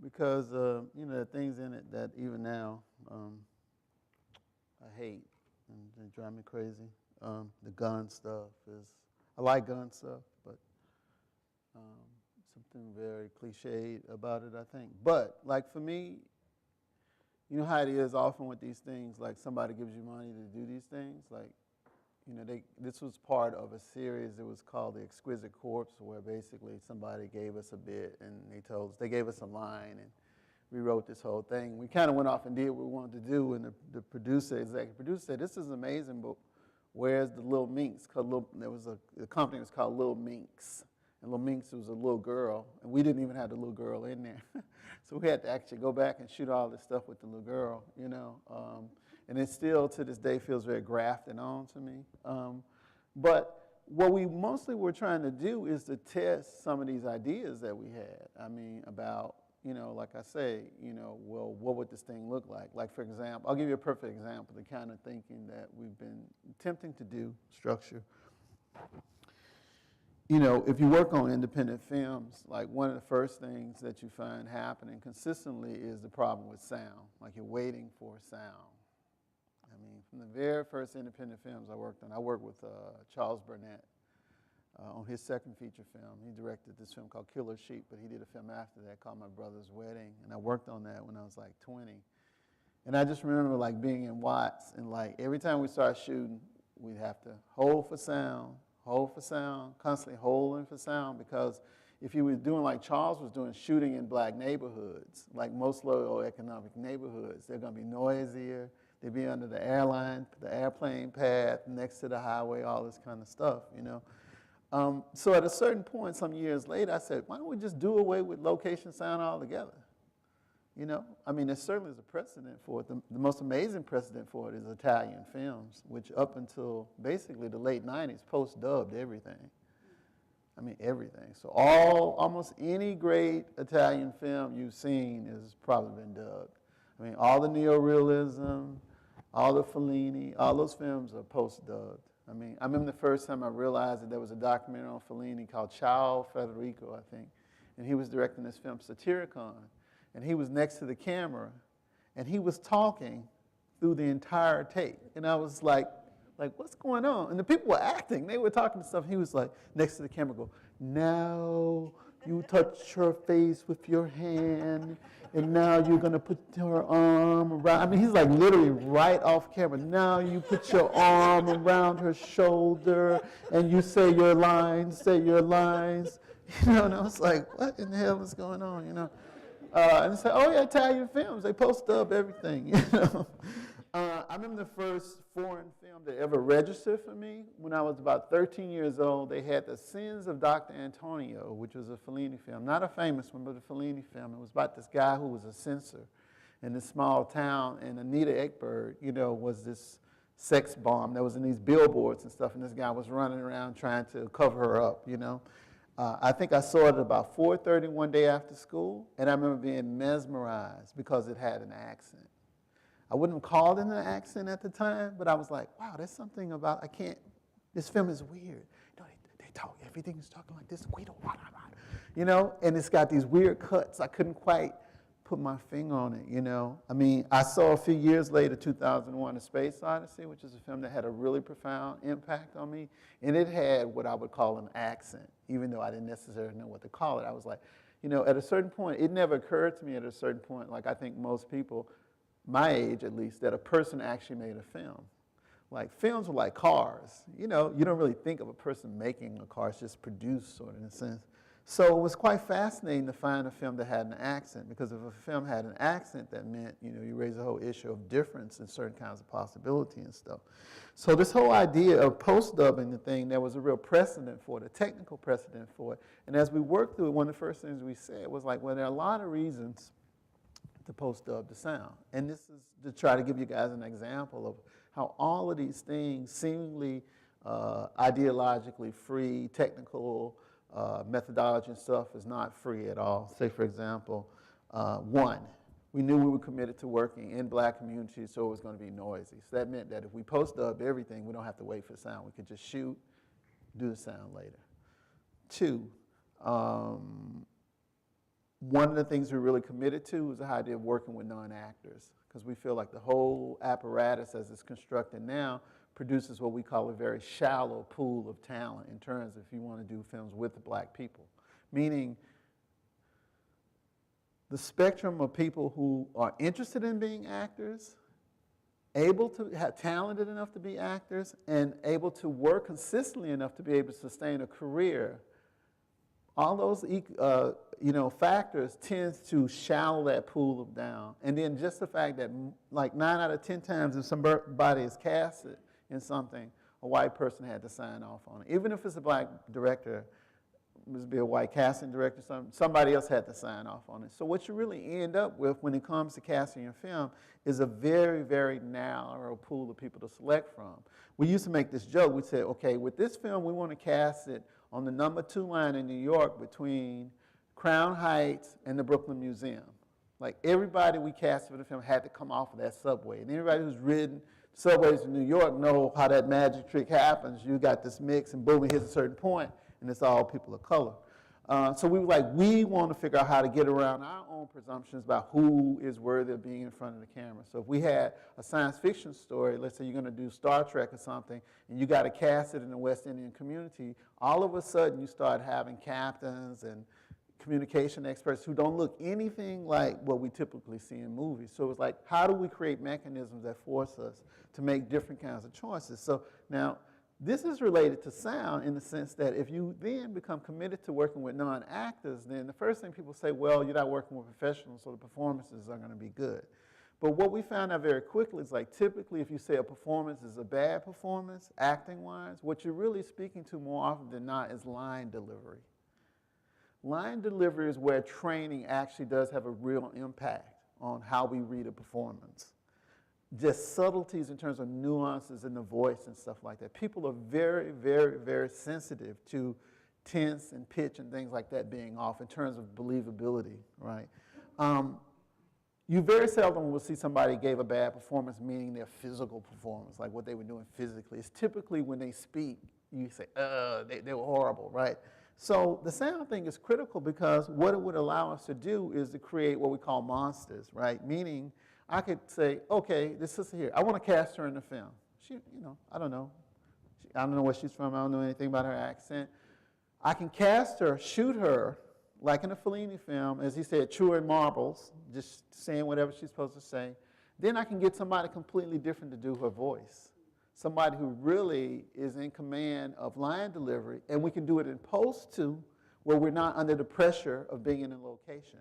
because, you know, there are things in it that even now I hate and they drive me crazy. The gun stuff is, I like gun stuff, but something very cliched about it, I think. But like for me, you know how it is often with these things, like somebody gives you money to do these things, like, you know, this was part of a series that was called The Exquisite Corpse, where basically somebody gave us a bit and they gave us a line and we wrote this whole thing. We kind of went off and did what we wanted to do, and the executive producer said, this is amazing, but where's the Little Minx? There was a company that was called Little Minx, And Little Minx was a little girl, and we didn't even have the little girl in there. So we had to actually go back and shoot all this stuff with the little girl, you know. And it still, to this day, feels very grafted on to me. But what we mostly were trying to do is to test some of these ideas that we had. I mean, about, you know, like I say, you know, well, what would this thing look like? Like, for example, I'll give you a perfect example, the kind of thinking that we've been attempting to do, structure. You know, if you work on independent films, like one of the first things that you find happening consistently is the problem with sound. Like you're waiting for sound. I mean, from the very first independent films I worked on, I worked with Charles Burnett on his second feature film. He directed this film called Killer Sheep, but he did a film after that called My Brother's Wedding, and I worked on that when I was like 20. And I just remember like being in Watts, and like every time we started shooting, we'd have to hold for sound, constantly holding for sound, because if you were doing like Charles was doing, shooting in black neighborhoods, like most socio-economic neighborhoods, they're going to be noisier, they'd be under the airplane path, next to the highway, all this kind of stuff, you know. So at a certain point, some years later, I said, why don't we just do away with location sound altogether? You know, I mean, there certainly is a precedent for it. The most amazing precedent for it is Italian films, which up until basically the late 90s post-dubbed everything. I mean, everything. So almost any great Italian film you've seen has probably been dubbed. I mean, all the neorealism, all the Fellini, all those films are post-dubbed. I mean, I remember the first time I realized that there was a documentary on Fellini called Ciao Federico, I think, and he was directing this film, Satyricon. And he was next to the camera, and he was talking through the entire tape. And I was like, what's going on? And the people were acting. They were talking stuff. He was like, next to the camera, go, now you touch her face with your hand, and now you're going to put her arm around. I mean, he's like literally right off camera. Now you put your arm around her shoulder, and you say your lines, say your lines. You know, and I was like, what in the hell is going on, you know? And they said, oh yeah, Italian films, they post up everything, you know. I remember the first foreign film that ever registered for me when I was about 13 years old. They had The Sins of Dr. Antonio, which was a Fellini film, not a famous one, but a Fellini film. It was about this guy who was a censor in this small town, and Anita Ekberg, you know, was this sex bomb that was in these billboards and stuff, and this guy was running around trying to cover her up, you know. I think I saw it at about 4:30 one day after school, and I remember being mesmerized because it had an accent. I wouldn't have called it an accent at the time, but I was like, wow, there's something about, this film is weird. You know, they talk, everything's talking like this, you know, and it's got these weird cuts. I couldn't quite put my finger on it, you know. I mean, I saw a few years later, 2001, A Space Odyssey, which is a film that had a really profound impact on me, and it had what I would call an accent, even though I didn't necessarily know what to call it. I was like, you know, at a certain point, it never occurred to me at a certain point, like I think most people, my age at least, that a person actually made a film. Like, films were like cars. You know, you don't really think of a person making a car, it's just produced, sort of, in a sense. So it was quite fascinating to find a film that had an accent, because if a film had an accent, that meant, you know, you raise the whole issue of difference in certain kinds of possibility and stuff. So this whole idea of post-dubbing the thing, there was a real precedent for it, a technical precedent for it. And as we worked through it, one of the first things we said was like, well, there are a lot of reasons to post-dub the sound. And this is to try to give you guys an example of how all of these things, seemingly ideologically free, technical methodology and stuff, is not free at all. Say, for example, one, we knew we were committed to working in black communities, so it was going to be noisy. So that meant that if we post-dub everything, we don't have to wait for sound. We could just shoot, do the sound later. Two, one of the things we're really committed to is the idea of working with non-actors, because we feel like the whole apparatus as it's constructed now produces what we call a very shallow pool of talent in terms of if you want to do films with the black people. Meaning the spectrum of people who are interested in being actors, able to have talented enough to be actors, and able to work consistently enough to be able to sustain a career. All those factors tends to shallow that pool down. And then just the fact that like 9 out of 10 times if somebody is casted in something, a white person had to sign off on it. Even if it's a black director, must be a white casting director, somebody else had to sign off on it. So what you really end up with when it comes to casting your film is a very, very narrow pool of people to select from. We used to make this joke. We said, okay, with this film, we want to cast it on the number 2 line in New York between Crown Heights and the Brooklyn Museum. Like everybody we cast for the film had to come off of that subway. And anybody who's ridden subways in New York know how that magic trick happens. You got this mix and boom, it hits a certain point, and it's all people of color. So we were like, we want to figure out how to get around our own presumptions about who is worthy of being in front of the camera. So if we had a science fiction story, let's say you're going to do Star Trek or something, and you got to cast it in the West Indian community, all of a sudden you start having captains and communication experts who don't look anything like what we typically see in movies. So it's like, how do we create mechanisms that force us to make different kinds of choices? So now, this is related to sound in the sense that if you then become committed to working with non-actors, then the first thing people say, well, you're not working with professionals, so the performances are going to be good. But what we found out very quickly is like typically if you say a performance is a bad performance, acting-wise, what you're really speaking to more often than not is line delivery. Line delivery is where training actually does have a real impact on how we read a performance. Just subtleties in terms of nuances in the voice and stuff like that. People are very, very, very sensitive to tense and pitch and things like that being off in terms of believability, right? You very seldom will see somebody gave a bad performance, meaning their physical performance, like what they were doing physically. It's typically when they speak, you say, they were horrible, right? So the sound thing is critical because what it would allow us to do is to create what we call monsters, right? Meaning, I could say, okay, this sister here, I want to cast her in the film. She, I don't know. I don't know where she's from. I don't know anything about her accent. I can cast her, shoot her, like in a Fellini film, as he said, chewing marbles, just saying whatever she's supposed to say. Then I can get somebody completely different to do her voice. Somebody who really is in command of line delivery, and we can do it in post too, where we're not under the pressure of being in a location.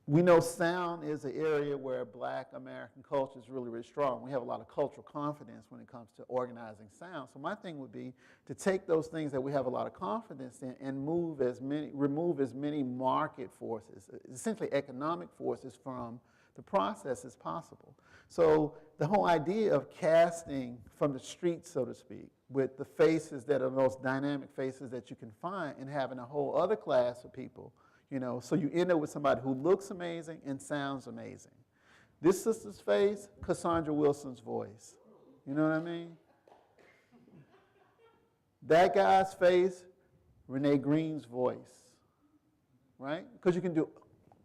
We know sound is an area where Black American culture is really, really strong. We have a lot of cultural confidence when it comes to organizing sound. So my thing would be to take those things that we have a lot of confidence in and remove as many market forces, essentially economic forces from the process as possible. So the whole idea of casting from the street, so to speak, with the faces that are the most dynamic faces that you can find and having a whole other class of people, so you end up with somebody who looks amazing and sounds amazing. This sister's face, Cassandra Wilson's voice. You know what I mean? That guy's face, Renee Green's voice, right? Because you can do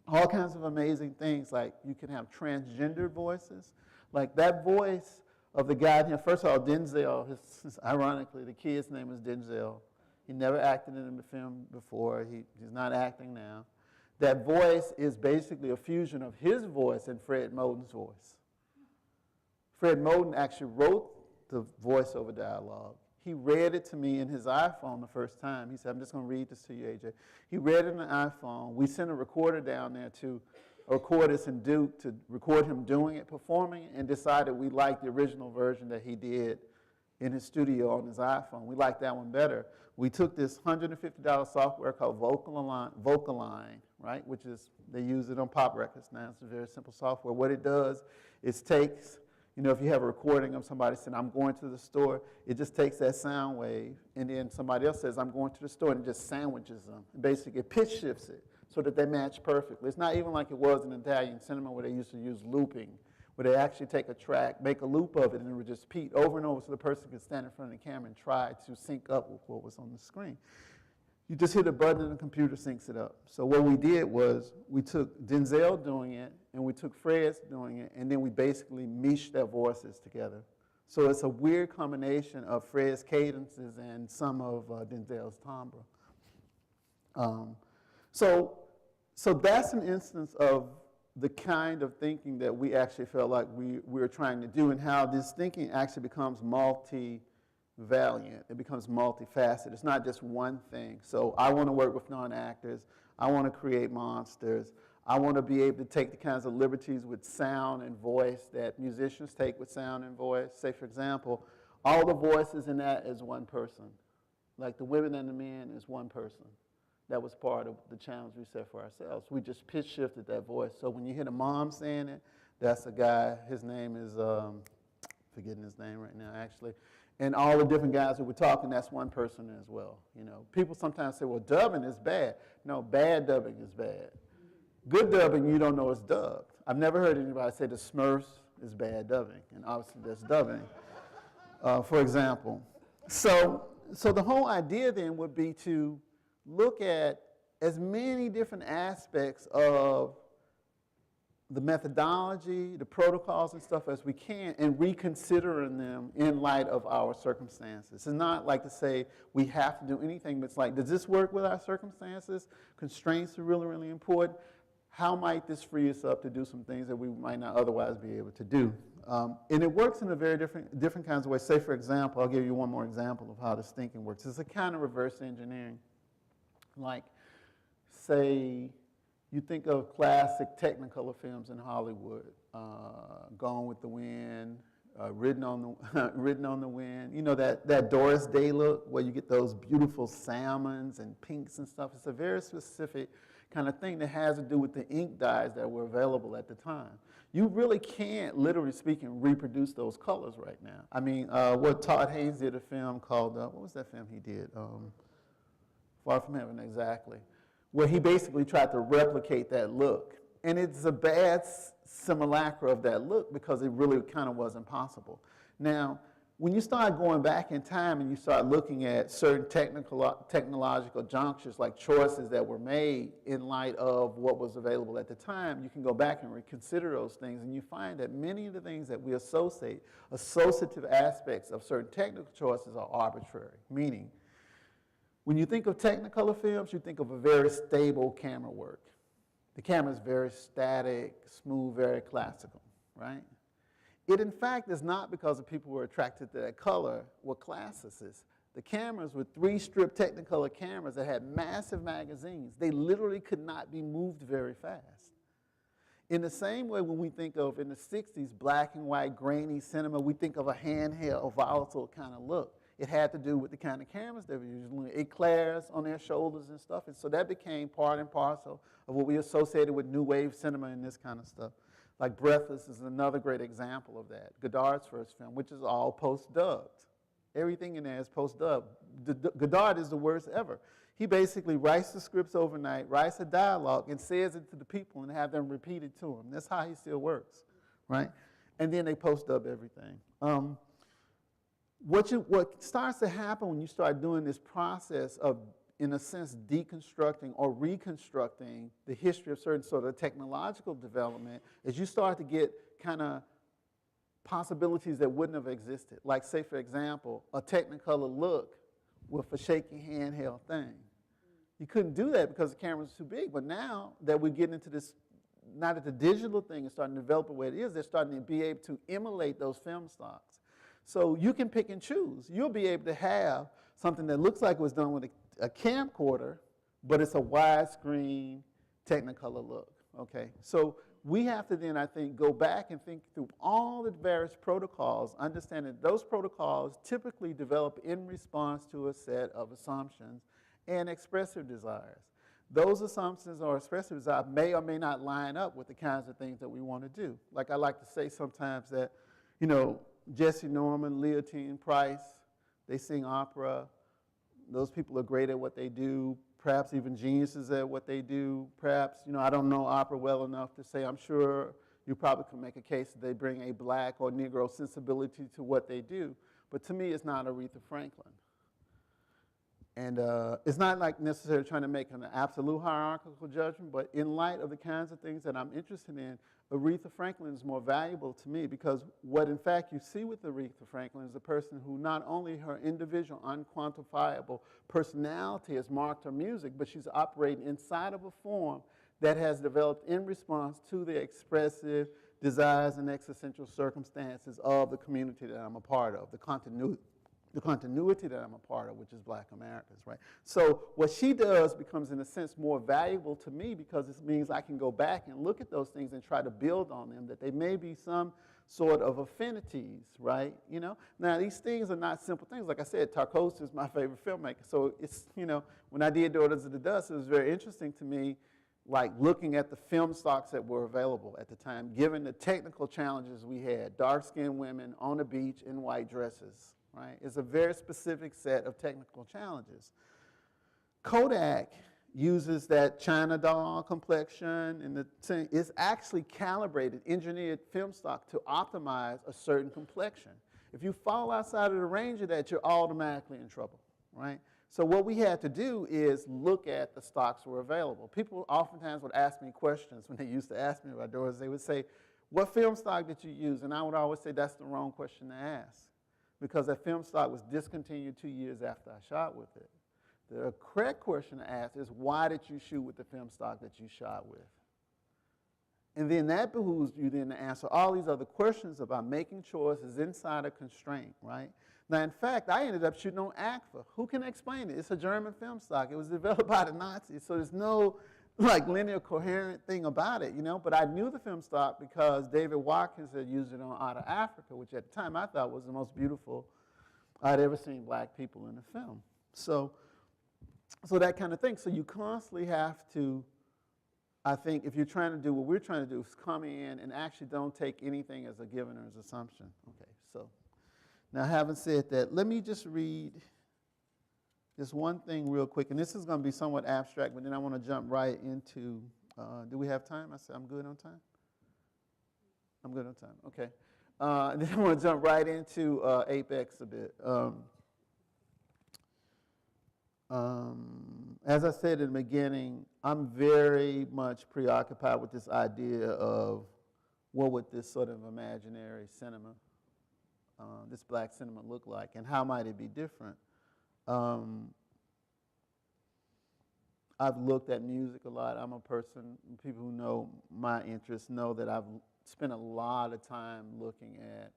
all kinds of amazing things, like you can have transgender voices. Like that voice of the guy here, first of all, Denzel, ironically, the kid's name is Denzel. He never acted in a film before. He's not acting now. That voice is basically a fusion of his voice and Fred Moten's voice. Fred Moten actually wrote the voiceover dialogue. He read it to me in his iPhone the first time. He said, I'm just going to read this to you, AJ. He read it in the iPhone. We sent a recorder down there to record us in Duke to record him doing it, performing it, and decided we liked the original version that he did in his studio on his iPhone. We liked that one better. We took this $150 software called Vocaline, right, which is, they use it on pop records now. It's a very simple software. What it does is takes, if you have a recording of somebody saying, I'm going to the store, it just takes that sound wave, and then somebody else says, I'm going to the store, and it just sandwiches them. Basically, it pitch shifts it so that they match perfectly. It's not even like it was in Italian cinema where they used to use looping, where they actually take a track, make a loop of it, and it would just repeat over and over so the person could stand in front of the camera and try to sync up with what was on the screen. You just hit a button and the computer syncs it up. So what we did was we took Denzel doing it, and we took Fred's doing it, and then we basically meshed their voices together. So it's a weird combination of Fred's cadences and some of Denzel's timbre. So that's an instance of the kind of thinking that we actually felt like we were trying to do, and how this thinking actually becomes multivariant. It becomes multifaceted. It's not just one thing. So I want to work with non-actors. I want to create monsters. I want to be able to take the kinds of liberties with sound and voice that musicians take with sound and voice. Say, for example, all the voices in that is one person. Like the women and the men is one person. That was part of the challenge we set for ourselves. We just pitch shifted that voice. So when you hear the mom saying it, that's a guy, his name is, forgetting his name right now, actually. And all the different guys who were talking, that's one person as well. You know, people sometimes say, well, dubbing is bad. No, bad dubbing is bad. Good dubbing, you don't know it's dubbed. I've never heard anybody say the Smurfs is bad dubbing, and obviously that's dubbing, for example. So the whole idea then would be to look at as many different aspects of the methodology, the protocols and stuff as we can, and reconsidering them in light of our circumstances. It's not like to say we have to do anything, but it's like, does this work with our circumstances? Constraints are really, really important. How might this free us up to do some things that we might not otherwise be able to do? And it works in a very different kinds of ways. Say, for example, I'll give you one more example of how this thinking works. It's a kind of reverse engineering. Like, say, you think of classic Technicolor films in Hollywood, Gone with the Wind, Ridden on the Wind. You know, that Doris Day look where you get those beautiful salmons and pinks and stuff. It's a very specific kind of thing that has to do with the ink dyes that were available at the time. You really can't, literally speaking, reproduce those colors right now. I mean, what Todd Haynes did a film called, what was that film he did? Far From Heaven, exactly. Where he basically tried to replicate that look. And it's a bad simulacra of that look because it really kind of was impossible. Now, when you start going back in time and you start looking at certain technological junctures, like choices that were made in light of what was available at the time, you can go back and reconsider those things, and you find that many of the things that we associate, associative aspects of certain technical choices are arbitrary, meaning when you think of Technicolor films, you think of a very stable camera work. The camera is very static, smooth, very classical, right? It, in fact, is not because the people were attracted to that color were classicists. The cameras were 3-strip Technicolor cameras that had massive magazines. They literally could not be moved very fast. In the same way, when we think of, in the 60s, black and white, grainy cinema, we think of a handheld, volatile kind of look. It had to do with the kind of cameras they were using, eclairs on their shoulders and stuff. And so that became part and parcel of what we associated with new wave cinema and this kind of stuff. Like Breathless is another great example of that. Godard's first film, which is all post-dubbed. Everything in there is post-dubbed. Godard is the worst ever. He basically writes the scripts overnight, writes a dialogue, and says it to the people and have them repeat it to him. That's how he still works, right? And then they post-dub everything. What starts to happen when you start doing this process of, in a sense, deconstructing or reconstructing the history of certain sort of technological development is you start to get kind of possibilities that wouldn't have existed. Like, say, for example, a Technicolor look with a shaky handheld thing. You couldn't do that because the camera was too big. But now that we're getting into this, now that the digital thing is starting to develop the way it is, they're starting to be able to emulate those film stocks. So you can pick and choose. You'll be able to have something that looks like it was done with a camcorder, but it's a widescreen Technicolor look, okay? So we have to then, I think, go back and think through all the various protocols, understanding that those protocols typically develop in response to a set of assumptions and expressive desires. Those assumptions or expressive desires may or may not line up with the kinds of things that we want to do. Like I like to say sometimes that, you know, Jesse Norman, Leontine Price, they sing opera. Those people are great at what they do, perhaps even geniuses at what they do. Perhaps, you know, I don't know opera well enough to say, I'm sure you probably can make a case that they bring a black or Negro sensibility to what they do. But to me, it's not Aretha Franklin. And it's not like necessarily trying to make an absolute hierarchical judgment, but in light of the kinds of things that I'm interested in, Aretha Franklin is more valuable to me because what in fact you see with Aretha Franklin is a person who not only her individual unquantifiable personality has marked her music, but she's operating inside of a form that has developed in response to the expressive desires and existential circumstances of the community that I'm a part of, the continuity that I'm a part of, which is Black Americans, right? So what she does becomes, in a sense, more valuable to me because it means I can go back and look at those things and try to build on them, that they may be some sort of affinities, right? You know, now these things are not simple things. Like I said, Tarkovsky is my favorite filmmaker. So it's, you know, when I did Daughters of the Dust, it was very interesting to me, like looking at the film stocks that were available at the time, given the technical challenges we had, dark-skinned women on the beach in white dresses, right? It's a very specific set of technical challenges. Kodak uses that China doll complexion, and it's actually calibrated, engineered film stock to optimize a certain complexion. If you fall outside of the range of that, you're automatically in trouble, right? So what we had to do is look at the stocks that were available. People oftentimes would ask me questions when they used to ask me about doors. They would say, what film stock did you use? And I would always say, that's the wrong question to ask, because that film stock was discontinued 2 years after I shot with it. The correct question to ask is, why did you shoot with the film stock that you shot with? And then that behooves you then to answer all these other questions about making choices inside a constraint, right? Now, in fact, I ended up shooting on Akomfrah. Who can explain it? It's a German film stock. It was developed by the Nazis, so there's no like linear coherent thing about it, you know? But I knew the film stock because David Watkins had used it on Out of Africa, which at the time I thought was the most beautiful I'd ever seen black people in a film. So that kind of thing. So you constantly have to, I think, if you're trying to do what we're trying to do, is come in and actually don't take anything as a given or as an assumption. Okay, so now having said that, let me just read this one thing real quick. And this is going to be somewhat abstract, but then I want to jump right into, do we have time? I said, I'm good on time? I'm good on time, okay. And then I want to jump right into Apex a bit. As I said in the beginning, I'm very much preoccupied with this idea of what would this sort of imaginary cinema, this black cinema look like, and how might it be different? I've looked at music a lot. I'm a person, people who know my interests know that I've spent a lot of time looking at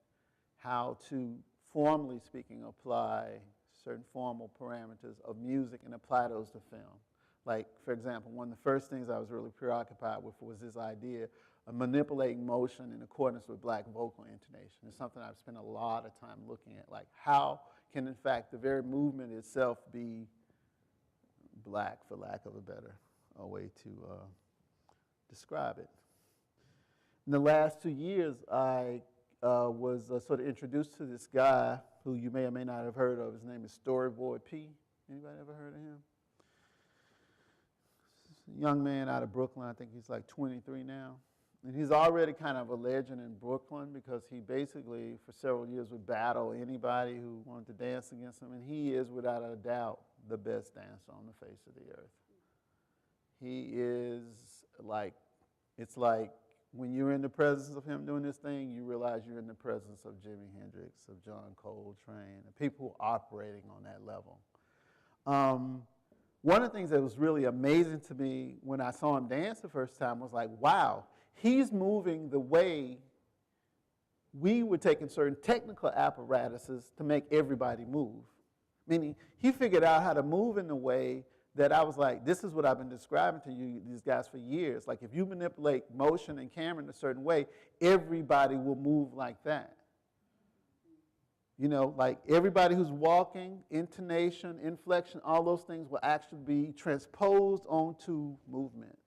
how to, formally speaking, apply certain formal parameters of music and apply those to film. Like, for example, one of the first things I was really preoccupied with was this idea of manipulating motion in accordance with black vocal intonation. It's something I've spent a lot of time looking at. Like, how can, in fact, the very movement itself be black, for lack of a better way to describe it. In the last 2 years, I was sort of introduced to this guy who you may or may not have heard of. His name is Storyboy P. Anybody ever heard of him? He's a young man out of Brooklyn. I think he's like 23 now. And he's already kind of a legend in Brooklyn because he basically, for several years, would battle anybody who wanted to dance against him. And he is, without a doubt, the best dancer on the face of the earth. He is like, it's like when you're in the presence of him doing this thing, you realize you're in the presence of Jimi Hendrix, of John Coltrane, and people who are operating on that level. One of the things that was really amazing to me when I saw him dance the first time was like, wow, he's moving the way we were taking certain technical apparatuses to make everybody move. Meaning, he figured out how to move in a way that I was like, this is what I've been describing to you, these guys, for years. Like, if you manipulate motion and camera in a certain way, everybody will move like that. You know, like everybody who's walking, intonation, inflection, all those things will actually be transposed onto movement.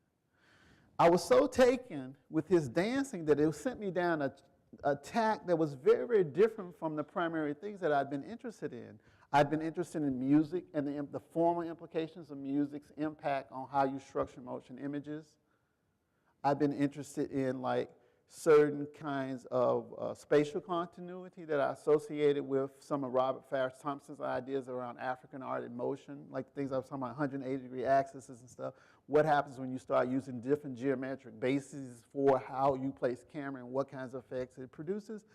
I was so taken with his dancing that it sent me down a tack that was very, very different from the primary things that I'd been interested in. I'd been interested in music and the formal implications of music's impact on how you structure motion images. I've been interested in like certain kinds of spatial continuity that I associated with some of Robert Farris Thompson's ideas around African art and motion, like things I was talking about, 180-degree axes and stuff. What happens when you start using different geometric bases for how you place camera and what kinds of effects it produces?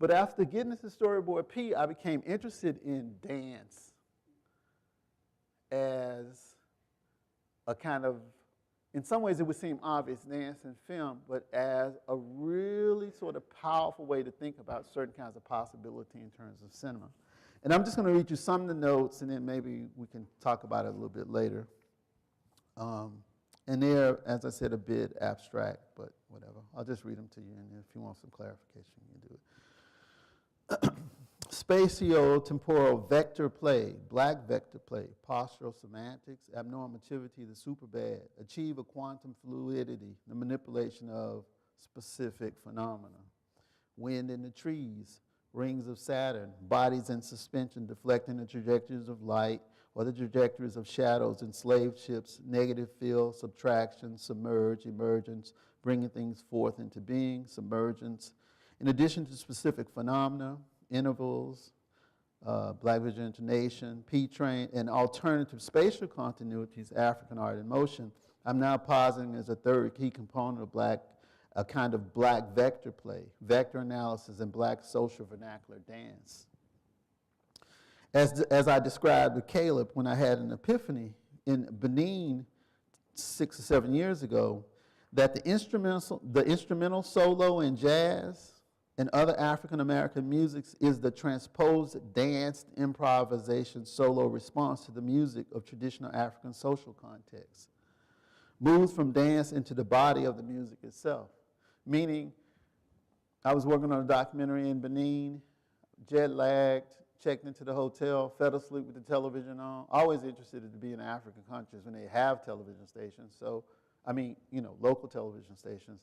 But after getting into Storyboard P, I became interested in dance as a kind of, in some ways it would seem obvious, dance and film, but as a really sort of powerful way to think about certain kinds of possibility in terms of cinema. And I'm just going to read you some of the notes, and then maybe we can talk about it a little bit later. And they're, as I said, a bit abstract, but whatever. I'll just read them to you, and if you want some clarification, you can do it. Spatio-temporal vector play, black vector play, postural semantics, abnormativity, the superbad, achieve a quantum fluidity, the manipulation of specific phenomena. Wind in the trees, rings of Saturn, bodies in suspension deflecting the trajectories of light or the trajectories of shadows, enslaved ships, negative field, subtraction, submerge, emergence, bringing things forth into being, submergence. In addition to specific phenomena, intervals, Black Vision Intonation, P-Train, and alternative spatial continuities, African art in motion, I'm now positing as a third key component of a kind of black vector play, vector analysis, and black social vernacular dance. As I described with Caleb when I had an epiphany in Benin 6 or 7 years ago, that the instrumental solo in jazz and other African American musics is the transposed danced improvisation solo response to the music of traditional African social contexts. Moves from dance into the body of the music itself. Meaning, I was working on a documentary in Benin, jet lagged, checked into the hotel, fell asleep with the television on. Always interested to be in African countries when they have television stations. So, I mean, you know, local television stations.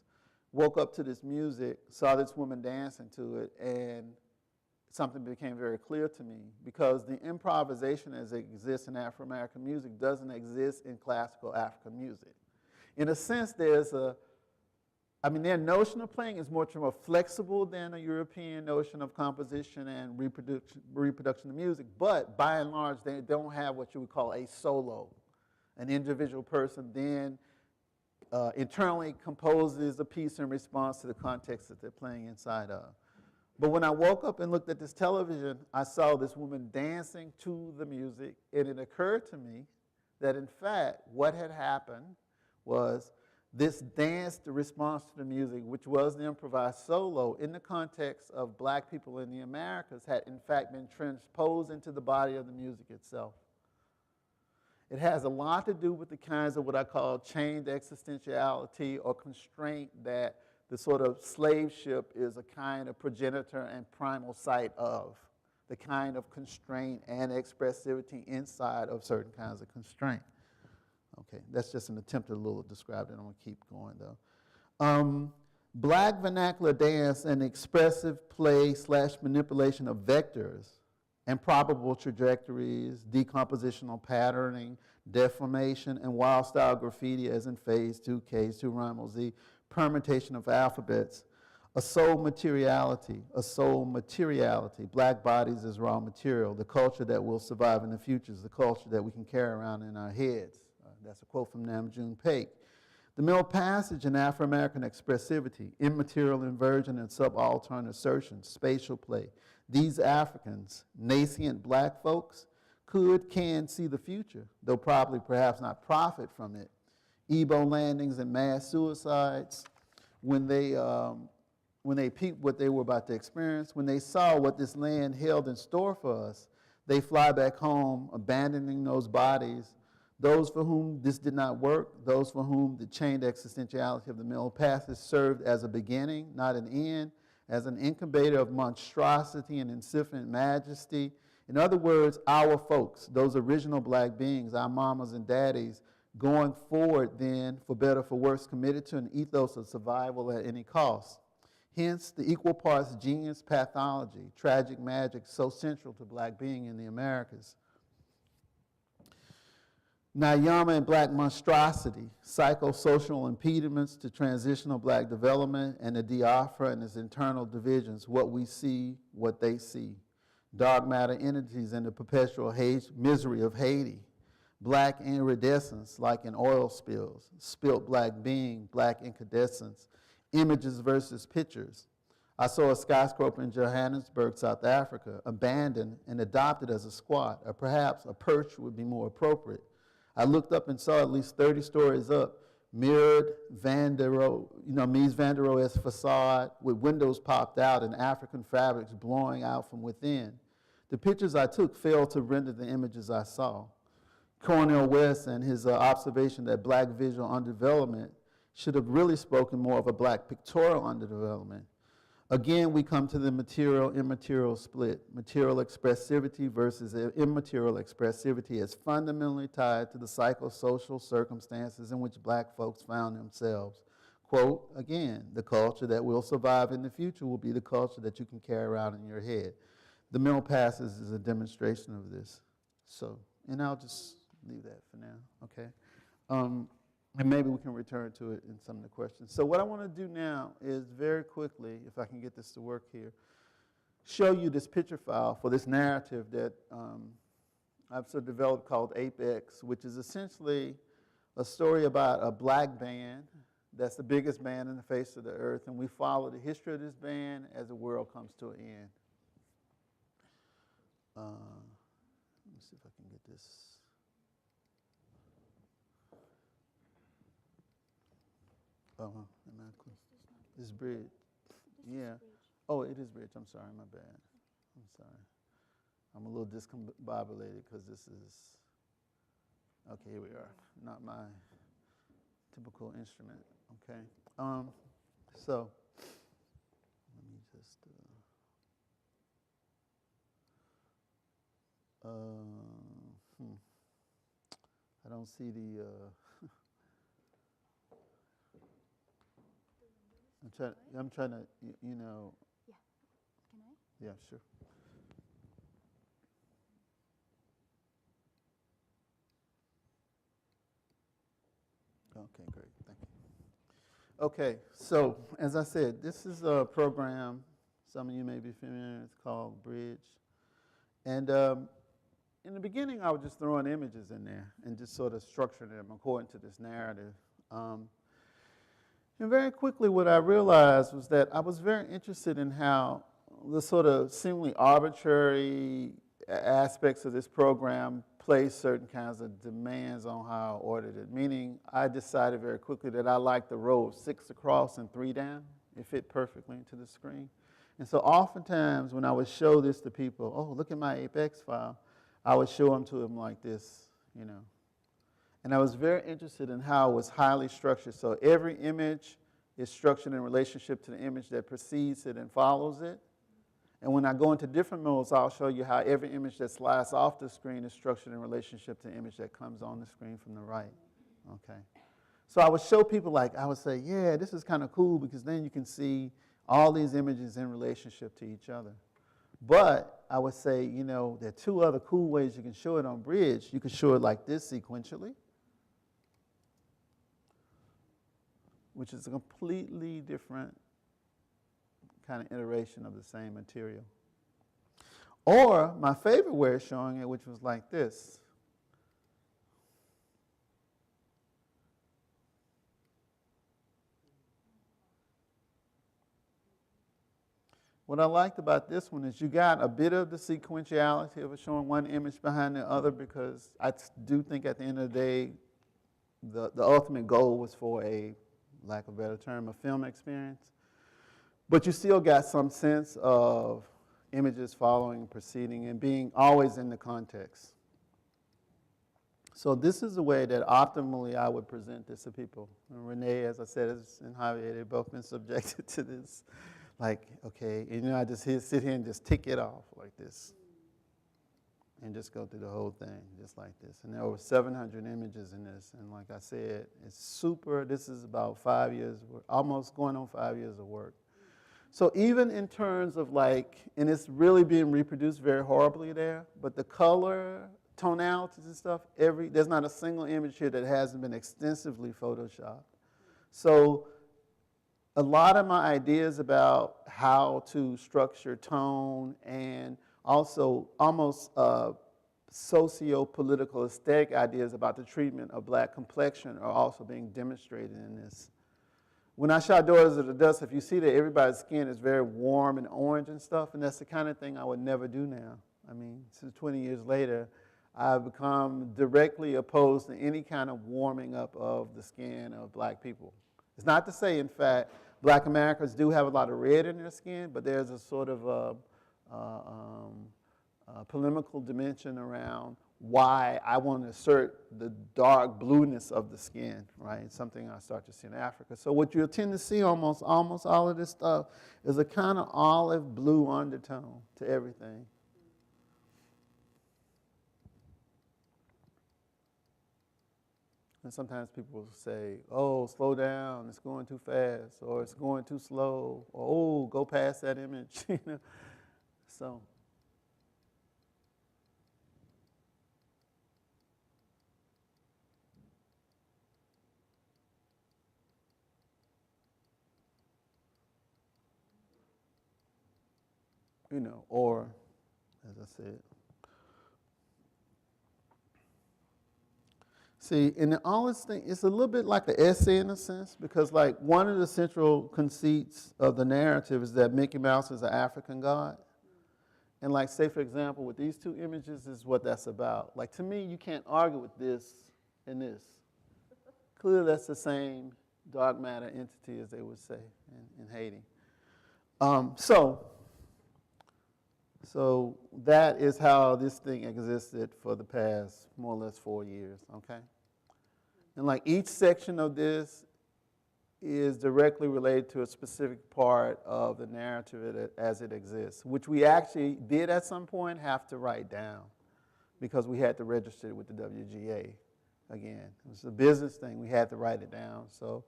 Woke up to this music, saw this woman dancing to it, and something became very clear to me, because the improvisation as it exists in Afro-American music doesn't exist in classical African music. In a sense, their notion of playing is much more flexible than a European notion of composition and reproduction of music, but by and large, they don't have what you would call a solo. An individual person then internally composes a piece in response to the context that they're playing inside of. But when I woke up and looked at this television, I saw this woman dancing to the music, and it occurred to me that in fact, what had happened was this danced response to the music, which was the improvised solo, in the context of Black people in the Americas, had in fact been transposed into the body of the music itself. It has a lot to do with the kinds of what I call chained existentiality or constraint that the sort of slave ship is a kind of progenitor and primal site of, the kind of constraint and expressivity inside of certain kinds of constraint. Okay, that's just an attempt to describe it. I'm going to keep going, though. Black vernacular dance and expressive play / manipulation of vectors and probable trajectories, decompositional patterning, deformation, and wild-style graffiti as in Phase 2, Case 2, Rhymo Z, permutation of alphabets, a soul materiality, Black bodies as raw material, the culture that will survive in the future is the culture that we can carry around in our heads. That's a quote from Namjoon Paik. The Middle Passage in Afro-American expressivity, immaterial inversion and subaltern assertions, spatial play. These Africans, nascent Black folks, can see the future, though probably perhaps not profit from it. Igbo landings and mass suicides, when they peeped what they were about to experience, when they saw what this land held in store for us, they fly back home, abandoning those bodies. Those for whom this did not work, those for whom the chained existentiality of the Middle Passage served as a beginning, not an end, as an incubator of monstrosity and insipid majesty. In other words, our folks, those original Black beings, our mamas and daddies, going forward then, for better for worse, committed to an ethos of survival at any cost. Hence, the equal parts genius pathology, tragic magic, so central to Black being in the Americas. Nyama and Black monstrosity, psychosocial impediments to transitional Black development, and the Diaspora and its internal divisions, what we see, what they see. Dark matter entities and the perpetual misery of Haiti. Black iridescence, like in oil spills, spilt Black being, Black incandescence, images versus pictures. I saw a skyscraper in Johannesburg, South Africa, abandoned and adopted as a squat, or perhaps a perch would be more appropriate. I looked up and saw at least 30 stories up, mirrored Mies van der Rohe's facade with windows popped out and African fabrics blowing out from within. The pictures I took failed to render the images I saw. Cornel West and his observation that black visual underdevelopment should have really spoken more of a black pictorial underdevelopment. Again, we come to the material-immaterial split. Material expressivity versus immaterial expressivity is fundamentally tied to the psychosocial circumstances in which black folks found themselves. Quote, again, the culture that will survive in the future will be the culture that you can carry around in your head. The Middle Passage is a demonstration of this. So, and I'll just leave that for now, okay? And maybe we can return to it in some of the questions. So what I want to do now is very quickly, if I can get this to work here, show you this picture file for this narrative that I've sort of developed called Apex, which is essentially a story about a black band that's the biggest band in the face of the earth, and we follow the history of this band as the world comes to an end. Let me see if I can get this. Am I close? This bridge. Yeah. Oh, it is bridge. I'm sorry. My bad. I'm sorry. I'm a little discombobulated because this is. Okay, here we are. Not my typical instrument. Okay. So let me just. I don't see the. I'm trying to, you know. Yeah. Can I? Yeah, sure. Okay, great. Thank you. Okay, so as I said, this is a program, some of you may be familiar, it's called Bridge. And in the beginning, I was just throwing images in there and just sort of structuring them according to this narrative. And very quickly, what I realized was that I was very interested in how the sort of seemingly arbitrary aspects of this program place certain kinds of demands on how I ordered it. Meaning, I decided very quickly that I liked the row of 6 across and 3 down. It fit perfectly into the screen. And so oftentimes, when I would show this to people, oh, look at my Apex file, I would show them to them like this, you know. And I was very interested in how it was highly structured. So every image is structured in relationship to the image that precedes it and follows it. And when I go into different modes, I'll show you how every image that slides off the screen is structured in relationship to the image that comes on the screen from the right. Okay. So I would show people like, I would say, yeah, this is kind of cool because then you can see all these images in relationship to each other. But I would say, you know, there are 2 other cool ways you can show it on Bridge. You can show it like this sequentially, which is a completely different kind of iteration of the same material. Or my favorite way of showing it, which was like this. What I liked about this one is you got a bit of the sequentiality of it showing one image behind the other, because I do think at the end of the day, the ultimate goal was for a, lack of a better term, a film experience. But you still got some sense of images following, preceding, and being always in the context. So this is the way that optimally I would present this to people. And Renee, as I said, and Javier, they've both been subjected to this. Like, okay, and, you know, I just sit here and just tick it off like this. And just go through the whole thing, just like this. And there are over 700 images in this. And like I said, it's super, this is about 5 years, almost going on 5 years of work. So even in terms of like, and it's really being reproduced very horribly there, but the color, tonalities and stuff, there's not a single image here that hasn't been extensively photoshopped. So a lot of my ideas about how to structure tone and also almost socio-political aesthetic ideas about the treatment of black complexion are also being demonstrated in this. When I shot Daughters of the Dust, if you see that everybody's skin is very warm and orange and stuff, and that's the kind of thing I would never do now. I mean, since 20 years later, I've become directly opposed to any kind of warming up of the skin of black people. It's not to say, in fact, black Americans do have a lot of red in their skin, but there's a sort of polemical dimension around why I want to assert the dark blueness of the skin, right? It's something I start to see in Africa. So what you'll tend to see almost all of this stuff is a kind of olive blue undertone to everything. And sometimes people will say, oh, slow down, it's going too fast, or it's going too slow, or oh, go past that image, you know. So you know, or as I said. See, and all this thing, it's a little bit like an essay in a sense, because like one of the central conceits of the narrative is that Mickey Mouse is an African god. And like, say for example, with these two images is what that's about. Like to me, you can't argue with this and this. Clearly that's the same dark matter entity, as they would say in Haiti. So that is how this thing existed for the past more or less 4 years, okay? And like each section of this is directly related to a specific part of the narrative as it exists, which we actually did at some point have to write down because we had to register it with the WGA again. It was a business thing, we had to write it down. So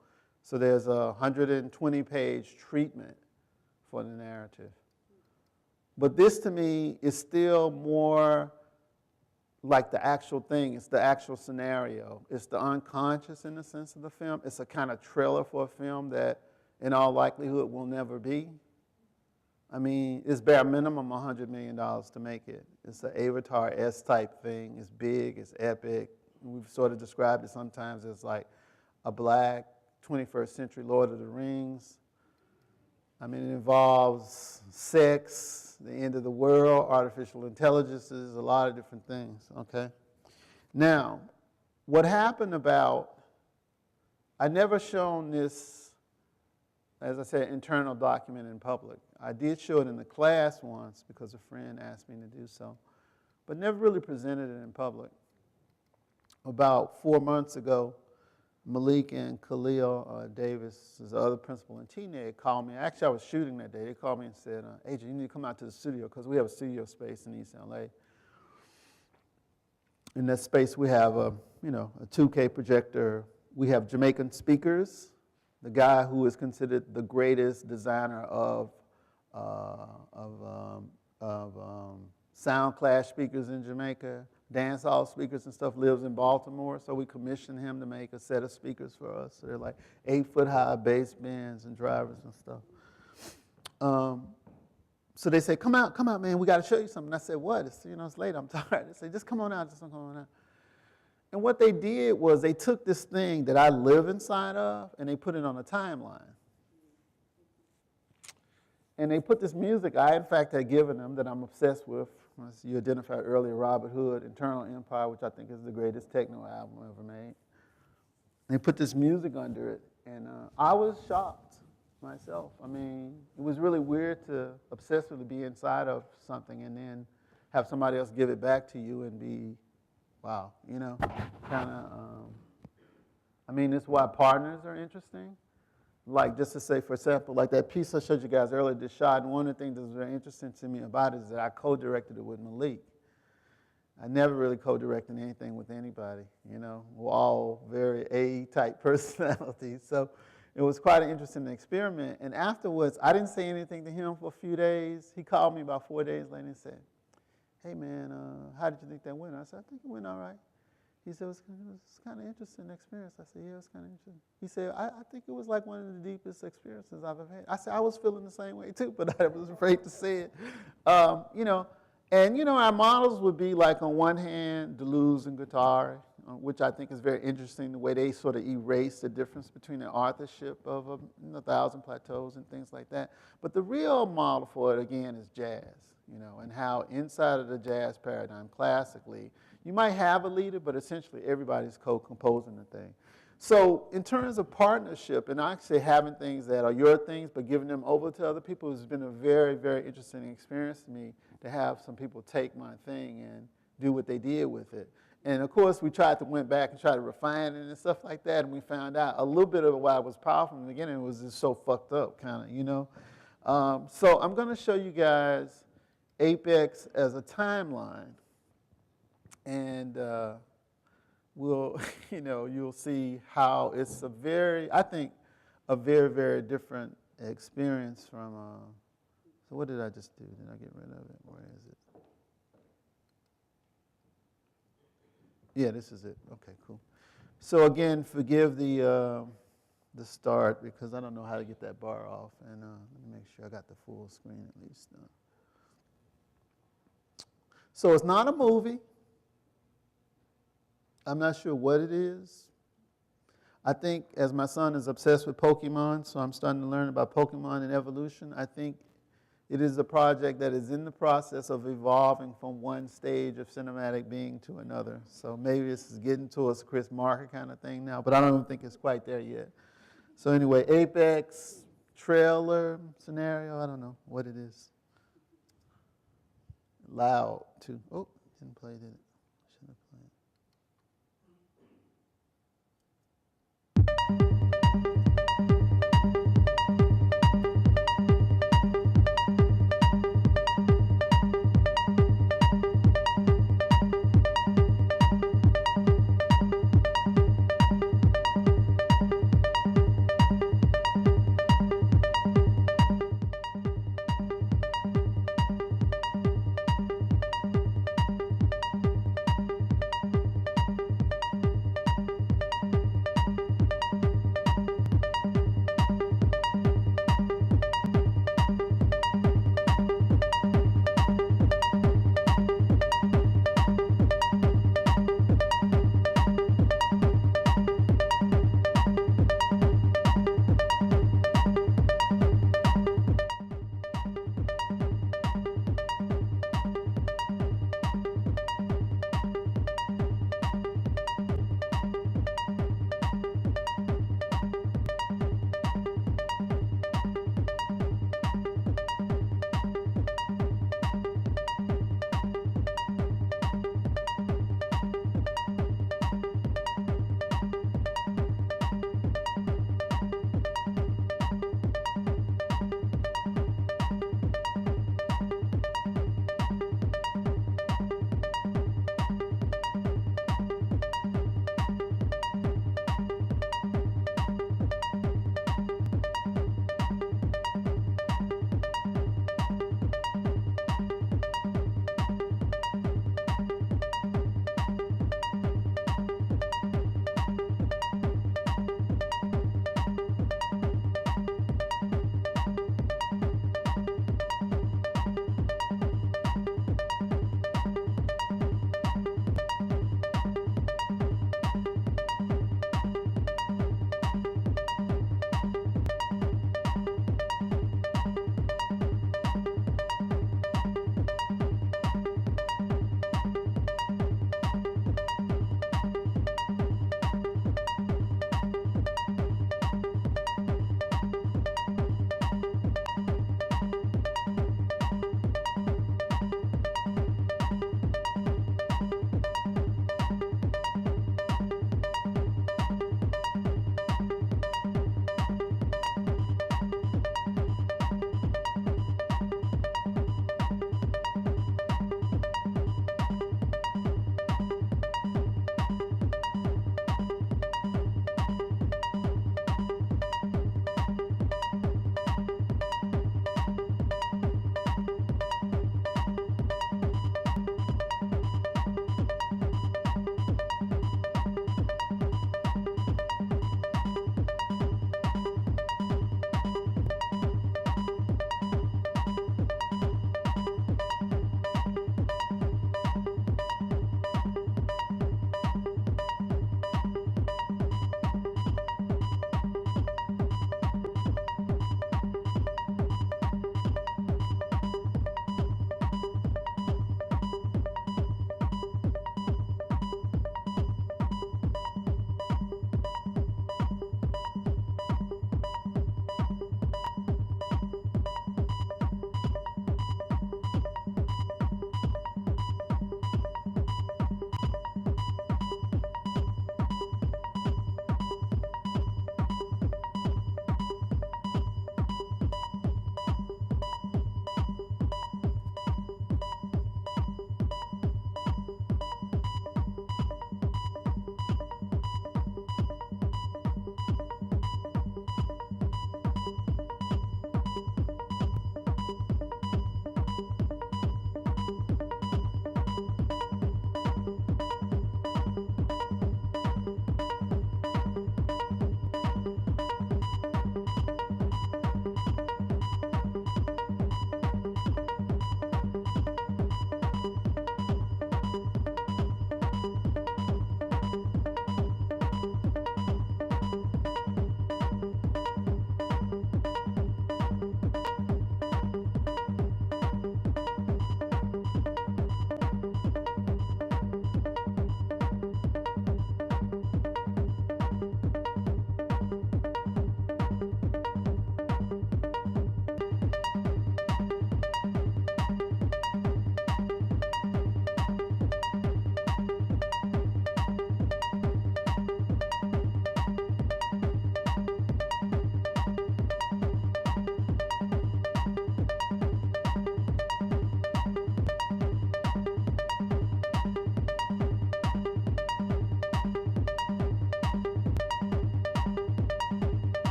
there's a 120-page treatment for the narrative. But this to me is still more like the actual thing. It's the actual scenario. It's the unconscious in the sense of the film. It's a kind of trailer for a film that in all likelihood will never be. I mean, it's bare minimum $100 million to make it. It's an Avatar-esque type thing. It's big, it's epic. We've sort of described it sometimes as like a black 21st century Lord of the Rings. I mean, it involves sex, the end of the world, artificial intelligences, a lot of different things, okay? Now, what happened I never shown this, as I said, internal document in public. I did show it in the class once because a friend asked me to do so, but never really presented it in public. About 4 months ago, Malik and Khalil Davis, the other principal in T-Nek, called me. Actually, I was shooting that day. They called me and said, Agent, you need to come out to the studio because we have a studio space in East LA. In that space, we have a 2K projector. We have Jamaican speakers. The guy who is considered the greatest designer of sound clash speakers in Jamaica, dance hall speakers and stuff, lives in Baltimore, so we commissioned him to make a set of speakers for us. So they're like 8-foot-high bass bands and drivers and stuff. So they say, come out, man, we got to show you something. And I said, what? It's late, I'm tired. They say, just come on out, come on out. And what they did was they took this thing that I live inside of and they put it on a timeline. And they put this music I, in fact, had given them that I'm obsessed with. As you identified earlier, Robert Hood, Internal Empire, which I think is the greatest techno album ever made. They put this music under it, and I was shocked myself. I mean, it was really weird to obsessively be inside of something and then have somebody else give it back to you and be, wow, kind of, I mean, it's why partners are interesting. Like, just to say, for example, like that piece I showed you guys earlier, Deshotten, one of the things that was very interesting to me about it is that I co-directed it with Malik. I never really co-directed anything with anybody, We're all very A-type personalities. So it was quite an interesting experiment. And afterwards, I didn't say anything to him for a few days. He called me about 4 days later and said, hey, man, how did you think that went? I said, I think it went all right. He said, it was kind of interesting experience. I said, yeah, it was kind of interesting. He said, I think it was like one of the deepest experiences I've ever had. I said, I was feeling the same way too, but I was afraid to say it. And our models would be like on one hand, Deleuze and Guattari, which I think is very interesting, the way they sort of erase the difference between the authorship of 1,000 Plateaus and things like that. But the real model for it, again, is jazz, and how inside of the jazz paradigm, classically, you might have a leader, but essentially everybody's co-composing the thing. So in terms of partnership and actually having things that are your things, but giving them over to other people has been a very, very interesting experience to me to have some people take my thing and do what they did with it. And of course, we tried to went back and try to refine it and stuff like that, and we found out a little bit of why it was powerful in the beginning. It was just so fucked up, kind of, you know. So I'm going to show you guys Apex as a timeline, and we'll, you know, you'll see how it's a very, I think, a very, very different experience from. So what did I just do? Did I get rid of it? Where is it? Yeah, this is it. Okay, cool. So again, forgive the start because I don't know how to get that bar off, and let me make sure I got the full screen at least. So it's not a movie. I'm not sure what it is. I think as my son is obsessed with Pokemon, so I'm starting to learn about Pokemon and evolution, I think it is a project that is in the process of evolving from one stage of cinematic being to another. So maybe this is getting towards Chris Marker kind of thing now, but I don't even think it's quite there yet. So anyway, Apex, trailer, scenario, I don't know what it is. Loud, too. Oh, didn't play, did it? Should have played.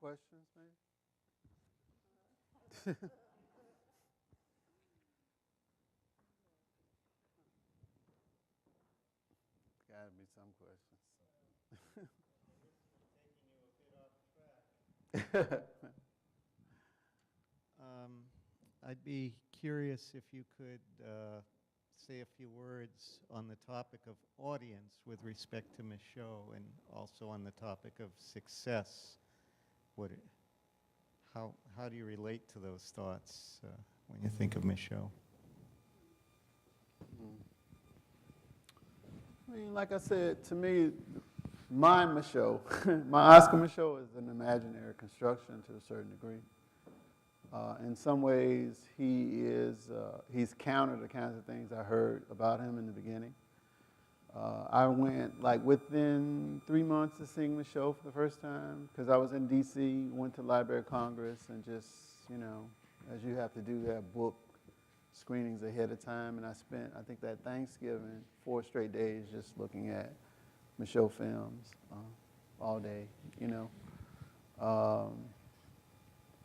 questions, maybe? Got to be some questions. I'd be curious if you could say a few words on the topic of audience with respect to Micheaux, and also on the topic of success. How do you relate to those thoughts when you think of Micheaux? I mean, like I said, to me, my Micheaux, my Oscar Micheaux is an imaginary construction to a certain degree. In some ways, he's countered the kinds of things I heard about him in the beginning. I went, like, within 3 months of seeing Micheaux for the first time, because I was in D.C., went to the Library of Congress, and just, you know, as you have to do that, book screenings ahead of time, and I spent, I think, that Thanksgiving, 4 straight days just looking at Micheaux films all day, you know.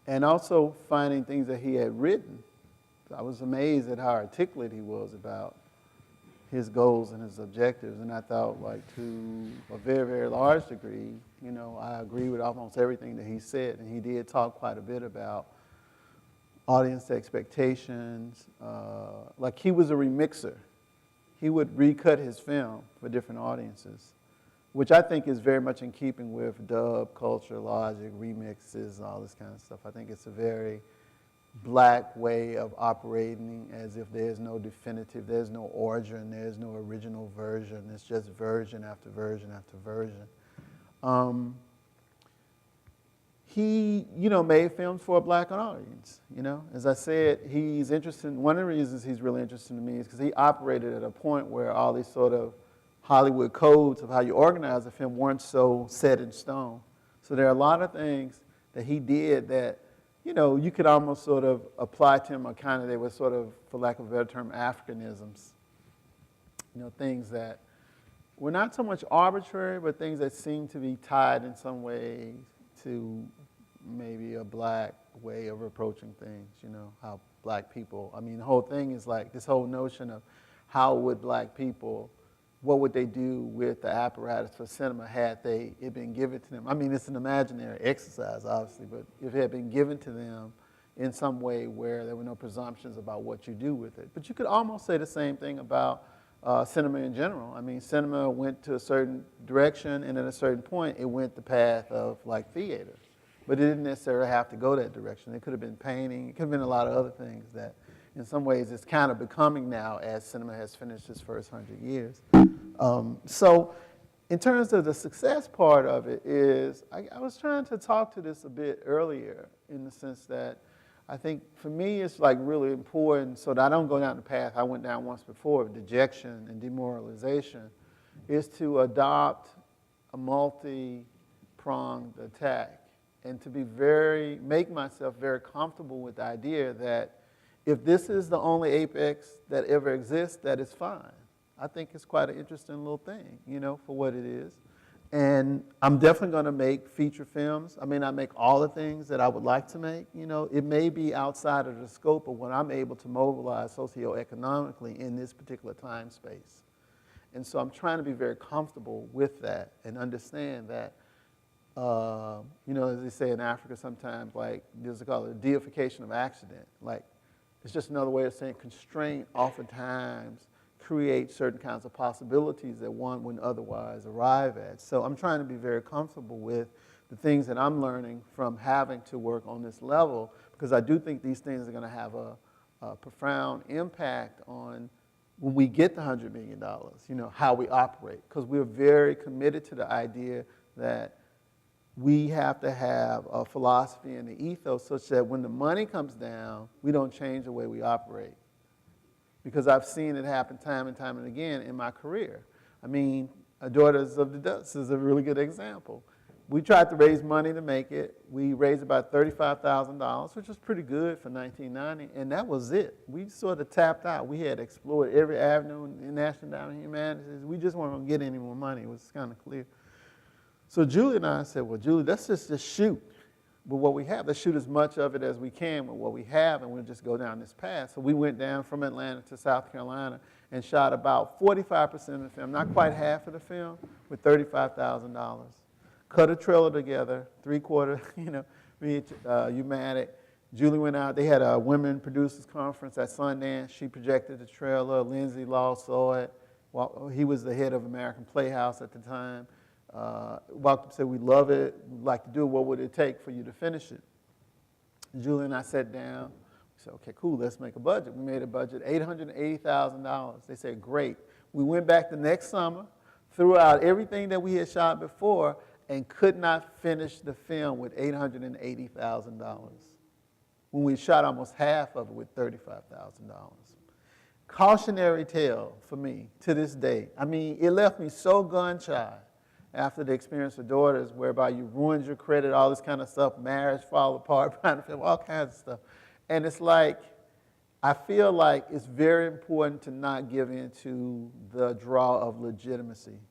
And also finding things that he had written. I was amazed at how articulate he was about his goals and his objectives, and I thought, like, to a very, very large degree, you know, I agree with almost everything that he said, and he did talk quite a bit about audience expectations. Like, he was a remixer. He would recut his film for different audiences, which I think is very much in keeping with dub, culture, logic, remixes, and all this kind of stuff. I think it's a very black way of operating, as if there's no definitive, there's no origin, there's no original version. It's just version after version after version. He, you know, made films for a black audience, you know. As I said, he's interested, one of the reasons he's really interesting to me is because he operated at a point where all these sort of Hollywood codes of how you organize a film weren't so set in stone. So there are a lot of things that he did that, you know, you could almost sort of apply to him, or kind of, they were sort of, for lack of a better term, Africanisms. You know, things that were not so much arbitrary, but things that seemed to be tied in some way to maybe a black way of approaching things, you know, how black people, I mean, the whole thing is like this whole notion of how would black people, what would they do with the apparatus for cinema had it been given to them? I mean, it's an imaginary exercise, obviously, but if it had been given to them in some way where there were no presumptions about what you do with it. But you could almost say the same thing about cinema in general. I mean, cinema went to a certain direction, and at a certain point, it went the path of, like, theater. But it didn't necessarily have to go that direction. It could have been painting. It could have been a lot of other things that, in some ways, it's kind of becoming now as cinema has finished its first 100 years. So in terms of the success part of it is, I was trying to talk to this a bit earlier, in the sense that I think for me it's like really important, so that I don't go down the path I went down once before of dejection and demoralization, is to adopt a multi-pronged attack, and to make myself very comfortable with the idea that if this is the only apex that ever exists, that is fine. I think it's quite an interesting little thing, you know, for what it is. And I'm definitely going to make feature films. I may not make all the things that I would like to make, you know. It may be outside of the scope of what I'm able to mobilize socio-economically in this particular time space. And so I'm trying to be very comfortable with that and understand that, you know, as they say in Africa sometimes, like, there's called a deification of accident. Like, it's just another way of saying constraint oftentimes create certain kinds of possibilities that one wouldn't otherwise arrive at. So I'm trying to be very comfortable with the things that I'm learning from having to work on this level, because I do think these things are going to have a profound impact on, when we get the $100 million, you know, how we operate. Because we're very committed to the idea that we have to have a philosophy and an ethos such that when the money comes down, we don't change the way we operate. Because I've seen it happen time and time and again in my career. I mean, Daughters of the Dust is a really good example. We tried to raise money to make it. We raised about $35,000, which was pretty good for 1990, and that was it. We sort of tapped out. We had explored every avenue in National Endowment of Humanities. We just weren't going to get any more money. It was kind of clear. So Julie and I said, well, Julie, let's just shoot. with what we have. Let's shoot as much of it as we can with what we have, and we'll just go down this path. So we went down from Atlanta to South Carolina and shot about 45% of the film, not quite half of the film, with $35,000. Cut a trailer together, 3/4, me, U-matic. Julie went out. They had a women producers conference at Sundance. She projected the trailer. Lindsay Law saw it. Well, he was the head of American Playhouse at the time. Walked up and said, "We love it. We'd like to do it. What would it take for you to finish it?" Julie and I sat down. We said, "Okay, cool. Let's make a budget." We made a budget, $880,000. They said, "Great." We went back the next summer, threw out everything that we had shot before, and could not finish the film with $880,000. When we shot almost half of it with $35,000. Cautionary tale for me to this day. I mean, it left me so gun-shy after the experience with Daughters, whereby you ruined your credit, all this kind of stuff, marriage fall apart, all kinds of stuff. And it's like, I feel like it's very important to not give in to the draw of legitimacy.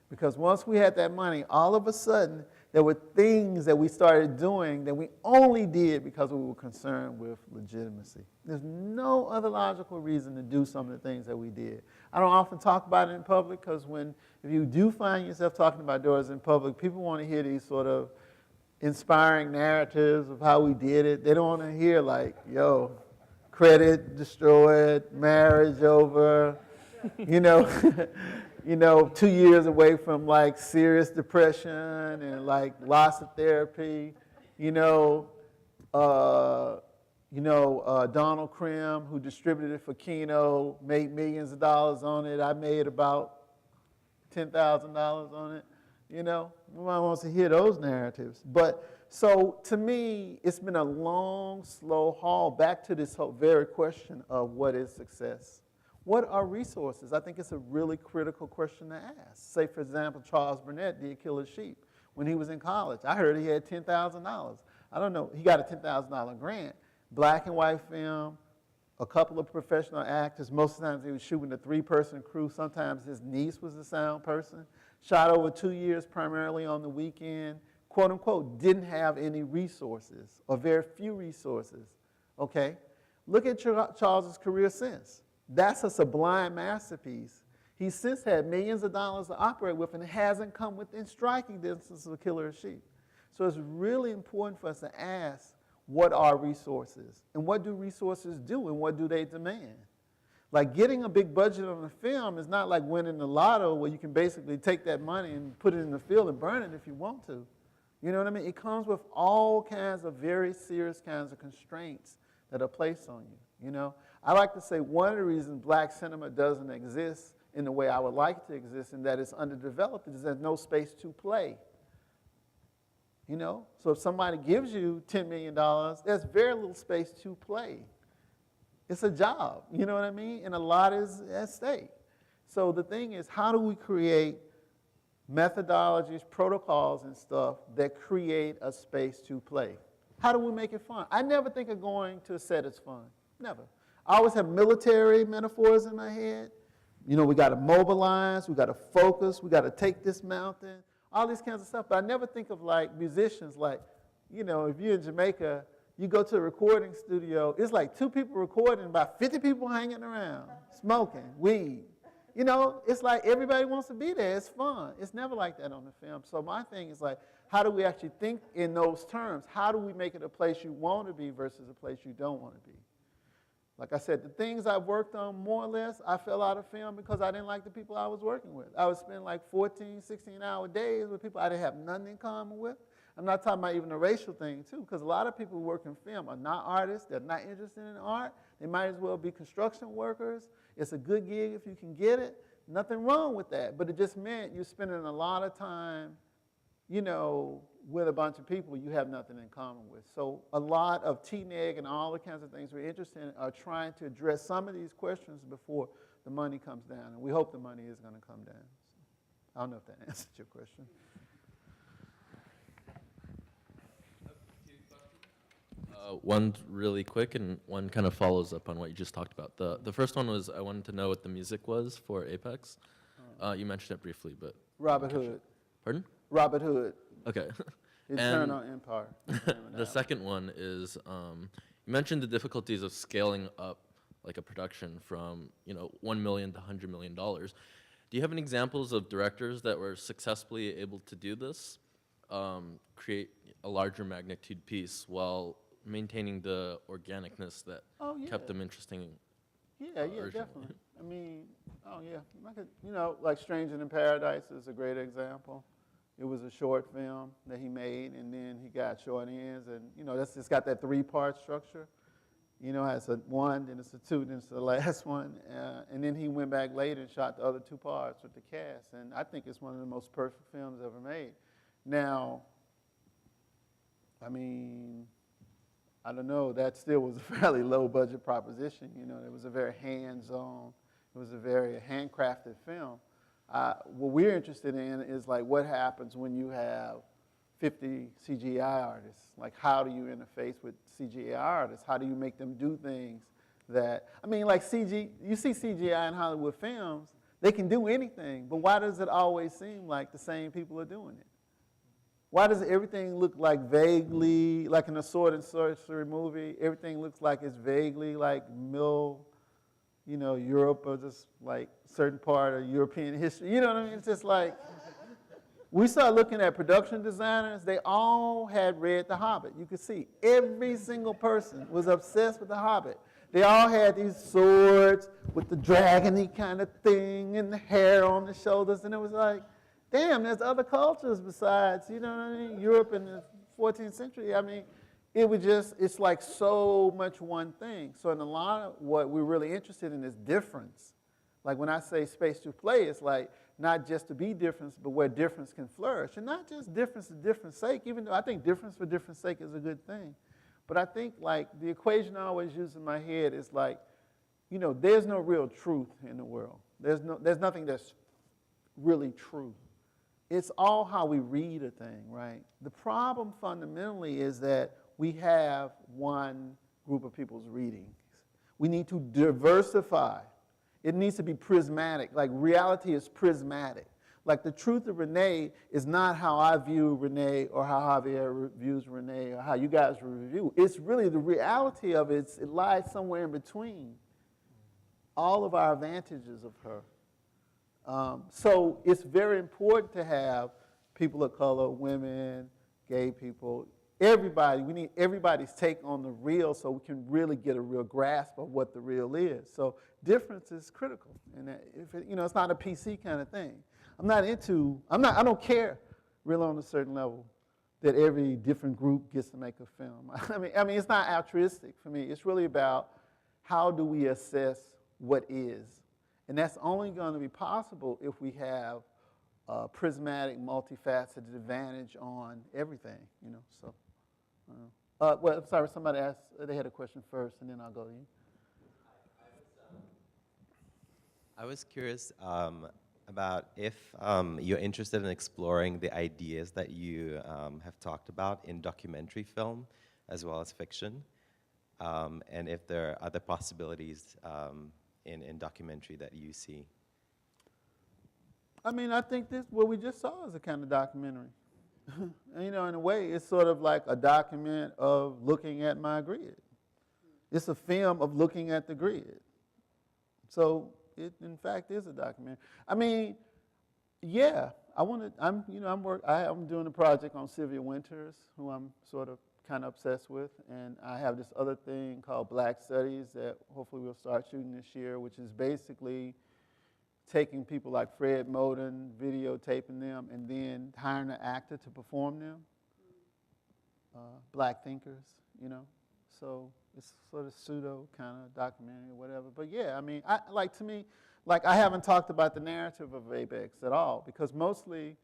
Because once we had that money, all of a sudden, there were things that we started doing that we only did because we were concerned with legitimacy. There's no other logical reason to do some of the things that we did. I don't often talk about it in public because if you do find yourself talking about Daughters in public, people want to hear these sort of inspiring narratives of how we did it. They don't want to hear like, yo, credit destroyed, marriage over, 2 years away from like serious depression and like lots of therapy, Donald Krim, who distributed it for Kino, made millions of dollars on it. I made about $10,000 on it. Nobody wants to hear those narratives. But so to me, it's been a long, slow haul back to this whole very question of what is success. What are resources? I think it's a really critical question to ask. Say, for example, Charles Burnett did Killer Sheep when he was in college. I heard he had $10,000. I don't know. He got a $10,000 grant. Black and white film, a couple of professional actors. Most of the times he was shooting a 3-person crew. Sometimes his niece was the sound person. Shot over 2 years primarily on the weekend. Quote, unquote, didn't have any resources or very few resources. Okay? Look at Charles's career since. That's a sublime masterpiece. He's since had millions of dollars to operate with, and it hasn't come within striking distance of Killer Sheep. So it's really important for us to ask, what are resources? And what do resources do, and what do they demand? Like getting a big budget on a film is not like winning the lotto where you can basically take that money and put it in the field and burn it if you want to. You know what I mean? It comes with all kinds of very serious kinds of constraints that are placed on you, I like to say one of the reasons black cinema doesn't exist in the way I would like it to exist and that it's underdeveloped is there's no space to play. So if somebody gives you $10 million, there's very little space to play. It's a job, you know what I mean? And a lot is at stake. So the thing is, how do we create methodologies, protocols, and stuff that create a space to play? How do we make it fun? I never think of going to a set as fun. Never. I always have military metaphors in my head. We got to mobilize, we got to focus, we got to take this mountain, all these kinds of stuff. But I never think of like musicians, like, if you're in Jamaica, you go to a recording studio, it's like 2 people recording, about 50 people hanging around, smoking, weed. It's like everybody wants to be there. It's fun. It's never like that on the film. So my thing is like, how do we actually think in those terms? How do we make it a place you want to be versus a place you don't want to be? Like I said, the things I've worked on, more or less, I fell out of film because I didn't like the people I was working with. I would spend like 14, 16-hour days with people I didn't have nothing in common with. I'm not talking about even the racial thing, too, because a lot of people who work in film are not artists. They're not interested in art. They might as well be construction workers. It's a good gig if you can get it. Nothing wrong with that, but it just meant you're spending a lot of time, with a bunch of people you have nothing in common with. So a lot of T-Nek and all the kinds of things we're interested in are trying to address some of these questions before the money comes down, and we hope the money is going to come down. So I don't know if that answered your question. One really quick and one kind of follows up on what you just talked about. The first one was I wanted to know what the music was for Apex. You mentioned it briefly, but... Robert Hood. Pardon? Robert Hood. Okay. It And turned on Empire. The name of the that second one is you mentioned the difficulties of scaling up like a production from $1 million to $100 million. Do you have any examples of directors that were successfully able to do this, create a larger magnitude piece while maintaining the organicness that Oh, yeah. kept them interesting? Yeah, originally? definitely. I mean, oh yeah, I could, like Stranger in Paradise is a great example. It was a short film that he made, and then he got short ends, and it's got that 3-part structure. It's a 1, then it's a 2, then it's the last one, and then he went back later and shot the other 2 parts with the cast, and I think it's one of the most perfect films ever made. Now, I mean, I don't know, that still was a fairly low budget proposition. It was a very hands-on, it was a very handcrafted film. What we're interested in is like what happens when you have 50 CGI artists. Like, how do you interface with CGI artists? How do you make them do things that, like you see CGI in Hollywood films, they can do anything, but why does it always seem like the same people are doing it? Why does everything look like vaguely, like in a sword and sorcery movie, everything looks like it's vaguely like Europe, or just like certain part of European history? You know what I mean? It's just like, we started looking at production designers, they all had read The Hobbit. You could see every single person was obsessed with The Hobbit. They all had these swords with the dragony kind of thing and the hair on the shoulders, and it was like, damn, there's other cultures besides, Europe in the 14th century. It's like so much one thing. So in a lot of what we're really interested in is difference. Like when I say space to play, it's like not just to be difference, but where difference can flourish. And not just difference for difference sake, even though I think difference for difference sake is a good thing. But I think like the equation I always use in my head is like, there's no real truth in the world. There's nothing that's really true. It's all how we read a thing, right? The problem fundamentally is that we have one group of people's readings. We need to diversify. It needs to be prismatic. Like reality is prismatic. Like the truth of Renee is not how I view Renee or how Javier views Renee or how you guys review. It's really the reality of it. It lies somewhere in between all of our advantages of her. So it's very important to have people of color, women, gay people, everybody. We need everybody's take on the real so we can really get a real grasp of what the real is. So difference is critical, and if it, it's not a PC kind of thing. I don't care really on a certain level that every different group gets to make a film. I mean, it's not altruistic for me. It's really about how do we assess what is. And that's only going to be possible if we have a prismatic, multifaceted advantage on everything, So, well, I'm sorry, somebody asked, they had a question first, and then I'll go to you. I was curious about if you're interested in exploring the ideas that you have talked about in documentary film as well as fiction, and if there are other possibilities in documentary that you see. I think what we just saw is a kind of documentary. In a way, it's sort of like a document of looking at my grid. It's a film of looking at the grid. So it, in fact, is a documentary. Yeah, I'm doing a project on Sylvia Winters, who I'm sort of kind of obsessed with, and I have this other thing called Black Studies that hopefully we'll start shooting this year, which is basically taking people like Fred Moten, videotaping them, and then hiring an actor to perform them, Black thinkers, So it's sort of pseudo kind of documentary or whatever. But yeah, to me, I haven't talked about the narrative of Apex at all, because mostly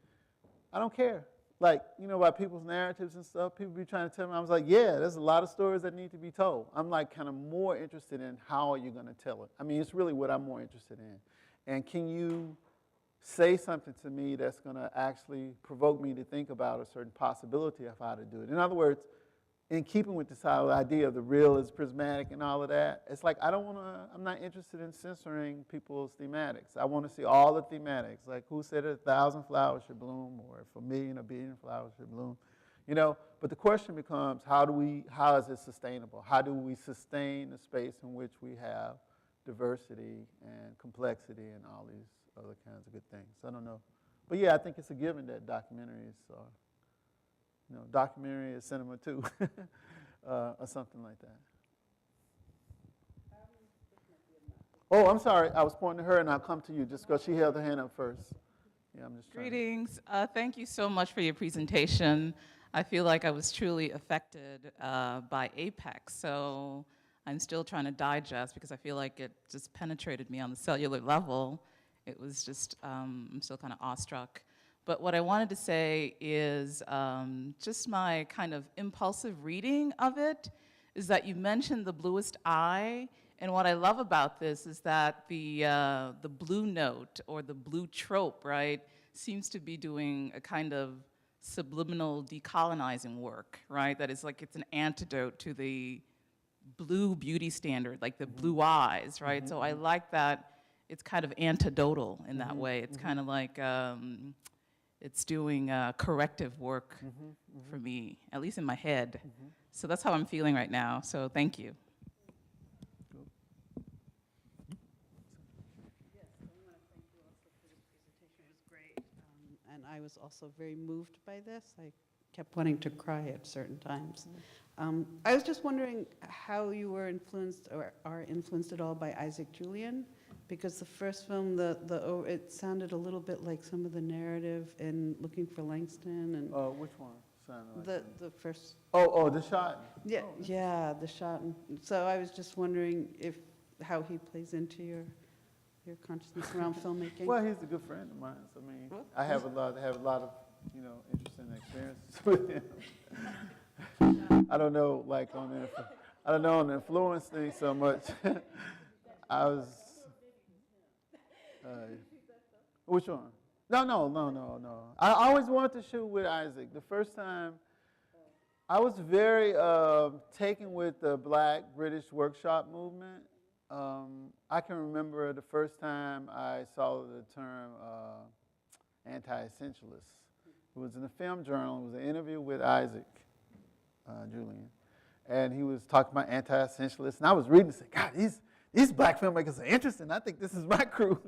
I don't care. About people's narratives and stuff, people be trying to tell me, I was like, yeah, there's a lot of stories that need to be told. I'm kind of more interested in how are you going to tell it. It's really what I'm more interested in. And can you say something to me that's going to actually provoke me to think about a certain possibility of how to do it? In other words, in keeping with this whole idea of the real is prismatic and all of that, it's like I'm not interested in censoring people's thematics. I want to see all the thematics, like who said 1,000 flowers should bloom, or if 1,000,000 or 1,000,000,000 flowers should bloom. you know. But the question becomes, how is it sustainable? How do we sustain the space in which we have diversity and complexity and all these other kinds of good things? I don't know. But yeah, I think it's a given that documentaries are, documentary is cinema too, or something like that. Oh, I'm sorry. I was pointing to her, and I'll come to you just because she held her hand up first. Yeah, I'm just trying. Greetings. Thank you so much for your presentation. I feel like I was truly affected by Apex, so I'm still trying to digest because I feel like it just penetrated me on the cellular level. It was just, I'm still kind of awestruck. But what I wanted to say is just my kind of impulsive reading of it is that you mentioned the bluest eye, and what I love about this is that the blue note or the blue trope, right, seems to be doing a kind of subliminal decolonizing work, right? That is like it's an antidote to the blue beauty standard, like the blue eyes, right? So I like that it's kind of antidotal in that way. It's kind of like it's doing corrective work for me, at least in my head. So that's how I'm feeling right now. So thank you. And I was also very moved by this. I kept wanting to cry at certain times. I was just wondering how you were influenced or are influenced at all by Isaac Julian, because the first film, it sounded a little bit like some of the narrative in Looking for Langston and. Which one? The first. Deshotten. Yeah, yeah, Deshotten. So I was just wondering how he plays into your consciousness around filmmaking. Well, he's a good friend of mine. So, I mean, I have a lot of interesting experiences with him. I don't know, like on the influence thing so much. I was. Which one? No. I always wanted to shoot with Isaac. The first time, I was very taken with the Black British workshop movement. I can remember the first time I saw the term anti-essentialist. It was in the Film Journal. It was an interview with Isaac Julian, and he was talking about anti-essentialists. And I was reading and saying, God, these black filmmakers are interesting. I think this is my crew.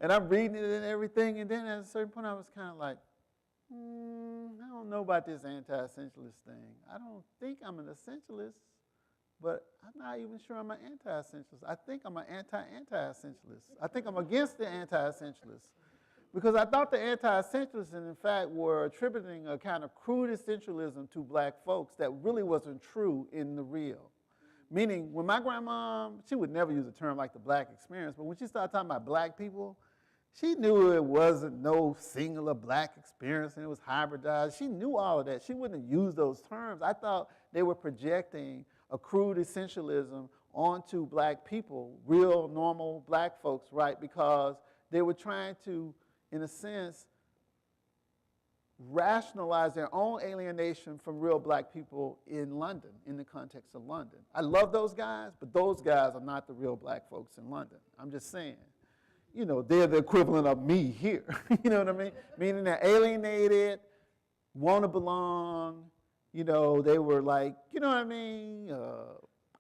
And I'm reading it and everything. And then at a certain point, I was kind of like, I don't know about this anti-essentialist thing. I don't think I'm an essentialist. But I'm not even sure I'm an anti-essentialist. I think I'm an anti-essentialist. I think I'm against the anti-essentialists. Because I thought the anti-essentialists, in fact, were attributing a kind of crude essentialism to black folks that really wasn't true in the real. Meaning, when my grandma, she would never use a term like the black experience, but when she started talking about black people, she knew it wasn't no singular black experience and it was hybridized. She knew all of that. She wouldn't have used those terms. I thought they were projecting a crude essentialism onto black people, real, normal black folks, right? Because they were trying to, in a sense, rationalize their own alienation from real black people in London, in the context of London. I love those guys, but those guys are not the real black folks in London. I'm just saying. They're the equivalent of me here. You know what I mean? Meaning they're alienated, want to belong. They were like, you know what I mean?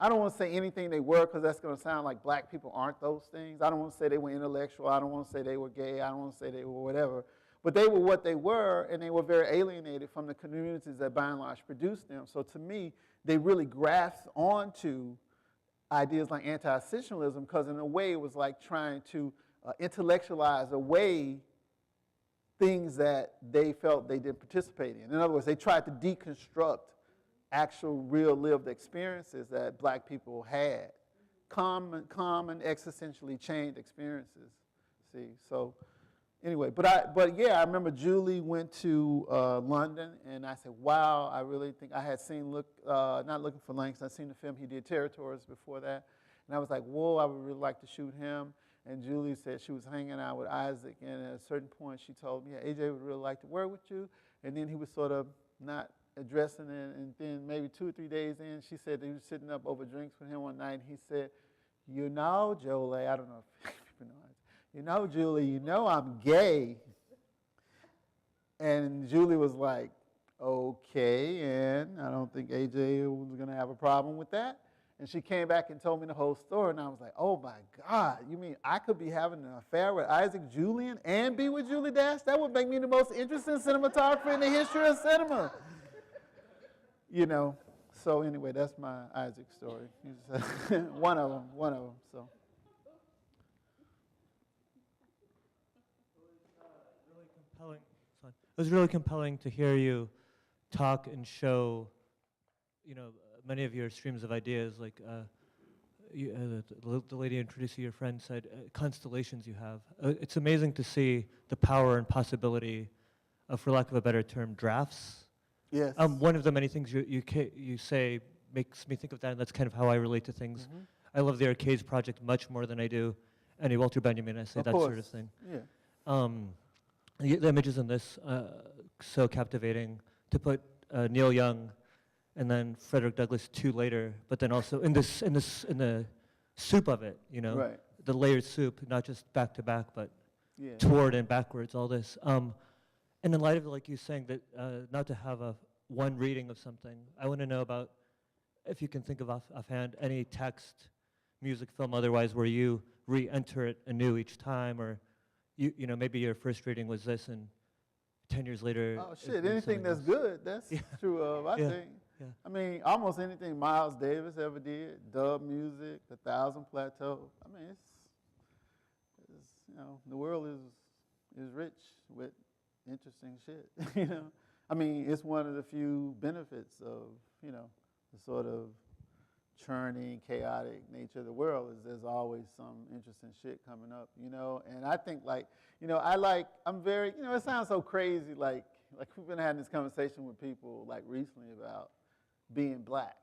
I don't want to say anything they were because that's going to sound like black people aren't those things. I don't want to say they were intellectual. I don't want to say they were gay. I don't want to say they were whatever. But they were what they were, and they were very alienated from the communities that by and large produced them. So to me, they really grasped onto ideas like anti-essentialism because in a way it was like trying to intellectualize away things that they felt they didn't participate in. In other words, they tried to deconstruct actual real lived experiences that black people had, common existentially chained experiences. See, so anyway, but yeah, I remember Julie went to London, and I said, wow, I really think I had seen not Looking for Langston, I'd seen the film he did, Territories, before that, and I was like, whoa, I would really like to shoot him. And Julie said she was hanging out with Isaac, and at a certain point she told me, yeah, AJ would really like to work with you. And then he was sort of not addressing it, and then maybe 2 or 3 days in, she said he was sitting up over drinks with him one night, and he said, Jolie, I don't know if people know it, Julie, I'm gay. And Julie was like, okay, and I don't think AJ was going to have a problem with that. And she came back and told me the whole story, and I was like, oh my God, you mean I could be having an affair with Isaac Julian and be with Julie Dash? That would make me the most interesting cinematographer in the history of cinema. You know, so anyway, that's my Isaac story. He's one of them, so. It was really compelling to hear you talk and show, you know, many of your streams of ideas, like the lady introducing your friend said, constellations you have. It's amazing to see the power and possibility of, for lack of a better term, drafts. Yes. One of the many things you say makes me think of that, and that's kind of how I relate to things. Mm-hmm. I love the Arcades project much more than I do any Walter Benjamin essay, that sort of thing. Yeah. The images in this, so captivating. To put Neil Young and then Frederick Douglass 2 later, but then also in the soup of it, you know, Right. the layered soup, not just back to back, but Yeah. toward and backwards, all this. And in light of, like you saying, that not to have one reading of something, I want to know about, if you can think of offhand, any text, music, film, otherwise, where you re-enter it anew each time, or you know, maybe your first reading was this, and 10 years later. Oh shit! Anything that's good, that's true of. I think. Yeah. I mean, almost anything Miles Davis ever did, dub music, The Thousand Plateau. I mean, it's you know, the world is rich with interesting shit. You know, I mean, it's one of the few benefits of, you know, the sort of churning, chaotic nature of the world is there's always some interesting shit coming up, you know. And I think, like, you know, I'm very, you know, it sounds so crazy, like we've been having this conversation with people like recently about being black.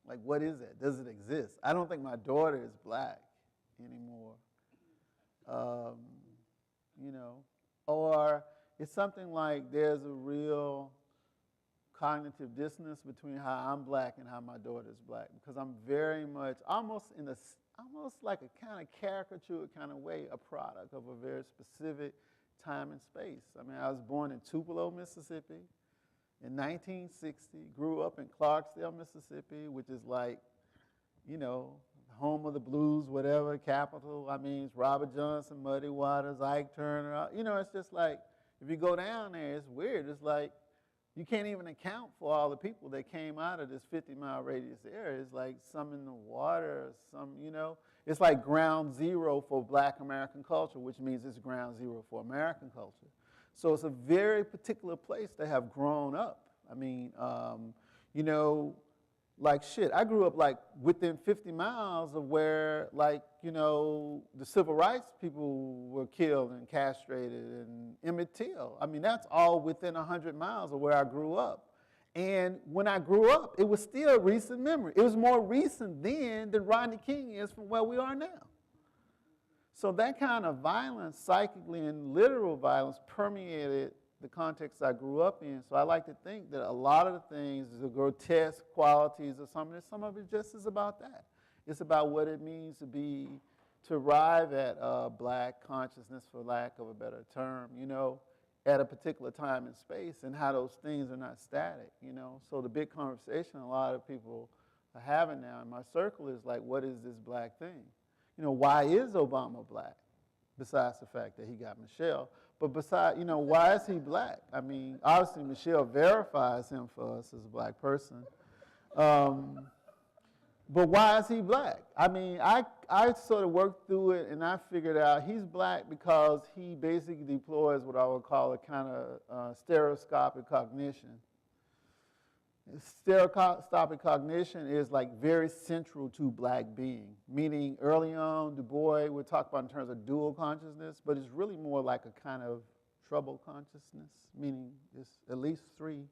Like, what is it? Does it exist? I don't think my daughter is black anymore. You know, or it's something like there's a real cognitive dissonance between how I'm black and how my daughter is black, because I'm very much almost like a kind of caricature kind of way a product of a very specific time and space. I mean, I was born in Tupelo, Mississippi in 1960, grew up in Clarksdale, Mississippi, which is like, you know, home of the blues, whatever, capital. I mean, it's Robert Johnson, Muddy Waters, Ike Turner. You know, it's just like, if you go down there, it's weird. It's like, you can't even account for all the people that came out of this 50-mile radius area. It's like some in the water, some, you know. It's like ground zero for black American culture, which means it's ground zero for American culture. So it's a very particular place to have grown up. I mean, you know, like shit, I grew up like within 50 miles of where, like, you know, the civil rights people were killed and castrated, and Emmett Till. I mean, that's all within 100 miles of where I grew up. And when I grew up, it was still recent memory. It was more recent then than Rodney King is from where we are now. So that kind of violence, psychically and literal violence, permeated the context I grew up in. So I like to think that a lot of the things, the grotesque qualities of some of it just is about that. It's about what it means to arrive at black consciousness, for lack of a better term, you know, at a particular time and space, and how those things are not static, you know. So the big conversation a lot of people are having now in my circle is like, what is this black thing? You know, why is Obama black? Besides the fact that he got Micheaux. But besides, you know, why is he black? I mean, obviously Micheaux verifies him for us as a black person. But why is he black? I mean, I sort of worked through it, and I figured out he's black because he basically deploys what I would call a kind of stereoscopic cognition. Stereoscopic cognition is like very central to black being, meaning early on, Du Bois would talk about in terms of dual consciousness, but it's really more like a kind of trouble consciousness, meaning it's at least three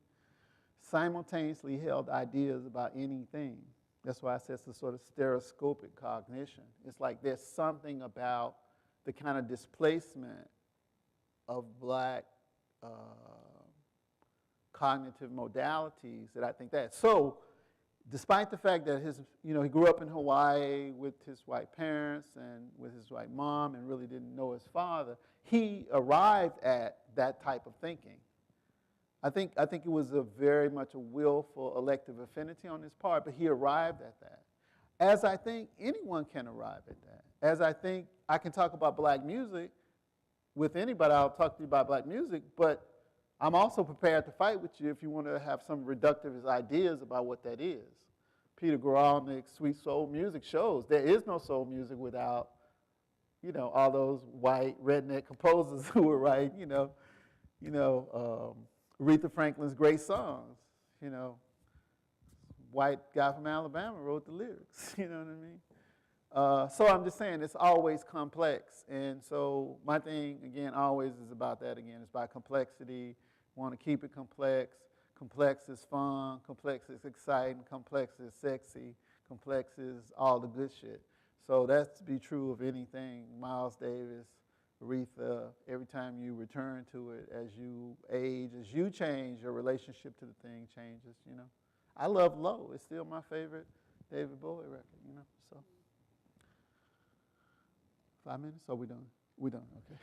simultaneously held ideas about anything. That's why I say it's a sort of stereoscopic cognition. It's like there's something about the kind of displacement of black cognitive modalities that I think that. So despite the fact that he grew up in Hawaii with his white parents and with his white mom and really didn't know his father, he arrived at that type of thinking. I think it was a very much a willful elective affinity on his part, but he arrived at that. As I think anyone can arrive at that. As I think I can talk about black music with anybody, I'll talk to you about black music, but I'm also prepared to fight with you if you want to have some reductivist ideas about what that is. Peter Guralnick's Sweet Soul Music shows there is no soul music without, you know, all those white redneck composers who were writing, Aretha Franklin's great songs, you know. White guy from Alabama wrote the lyrics, you know what I mean? So I'm just saying it's always complex. And so my thing, again, always is about that again. It's about complexity. Want to keep it complex. Complex is fun. Complex is exciting. Complex is sexy. Complex is all the good shit. So that's to be true of anything. Miles Davis, Aretha, every time you return to it, as you age, as you change, your relationship to the thing changes, you know. I love Low. It's still my favorite David Bowie record, you know, so. 5 minutes? So we done? We done, okay.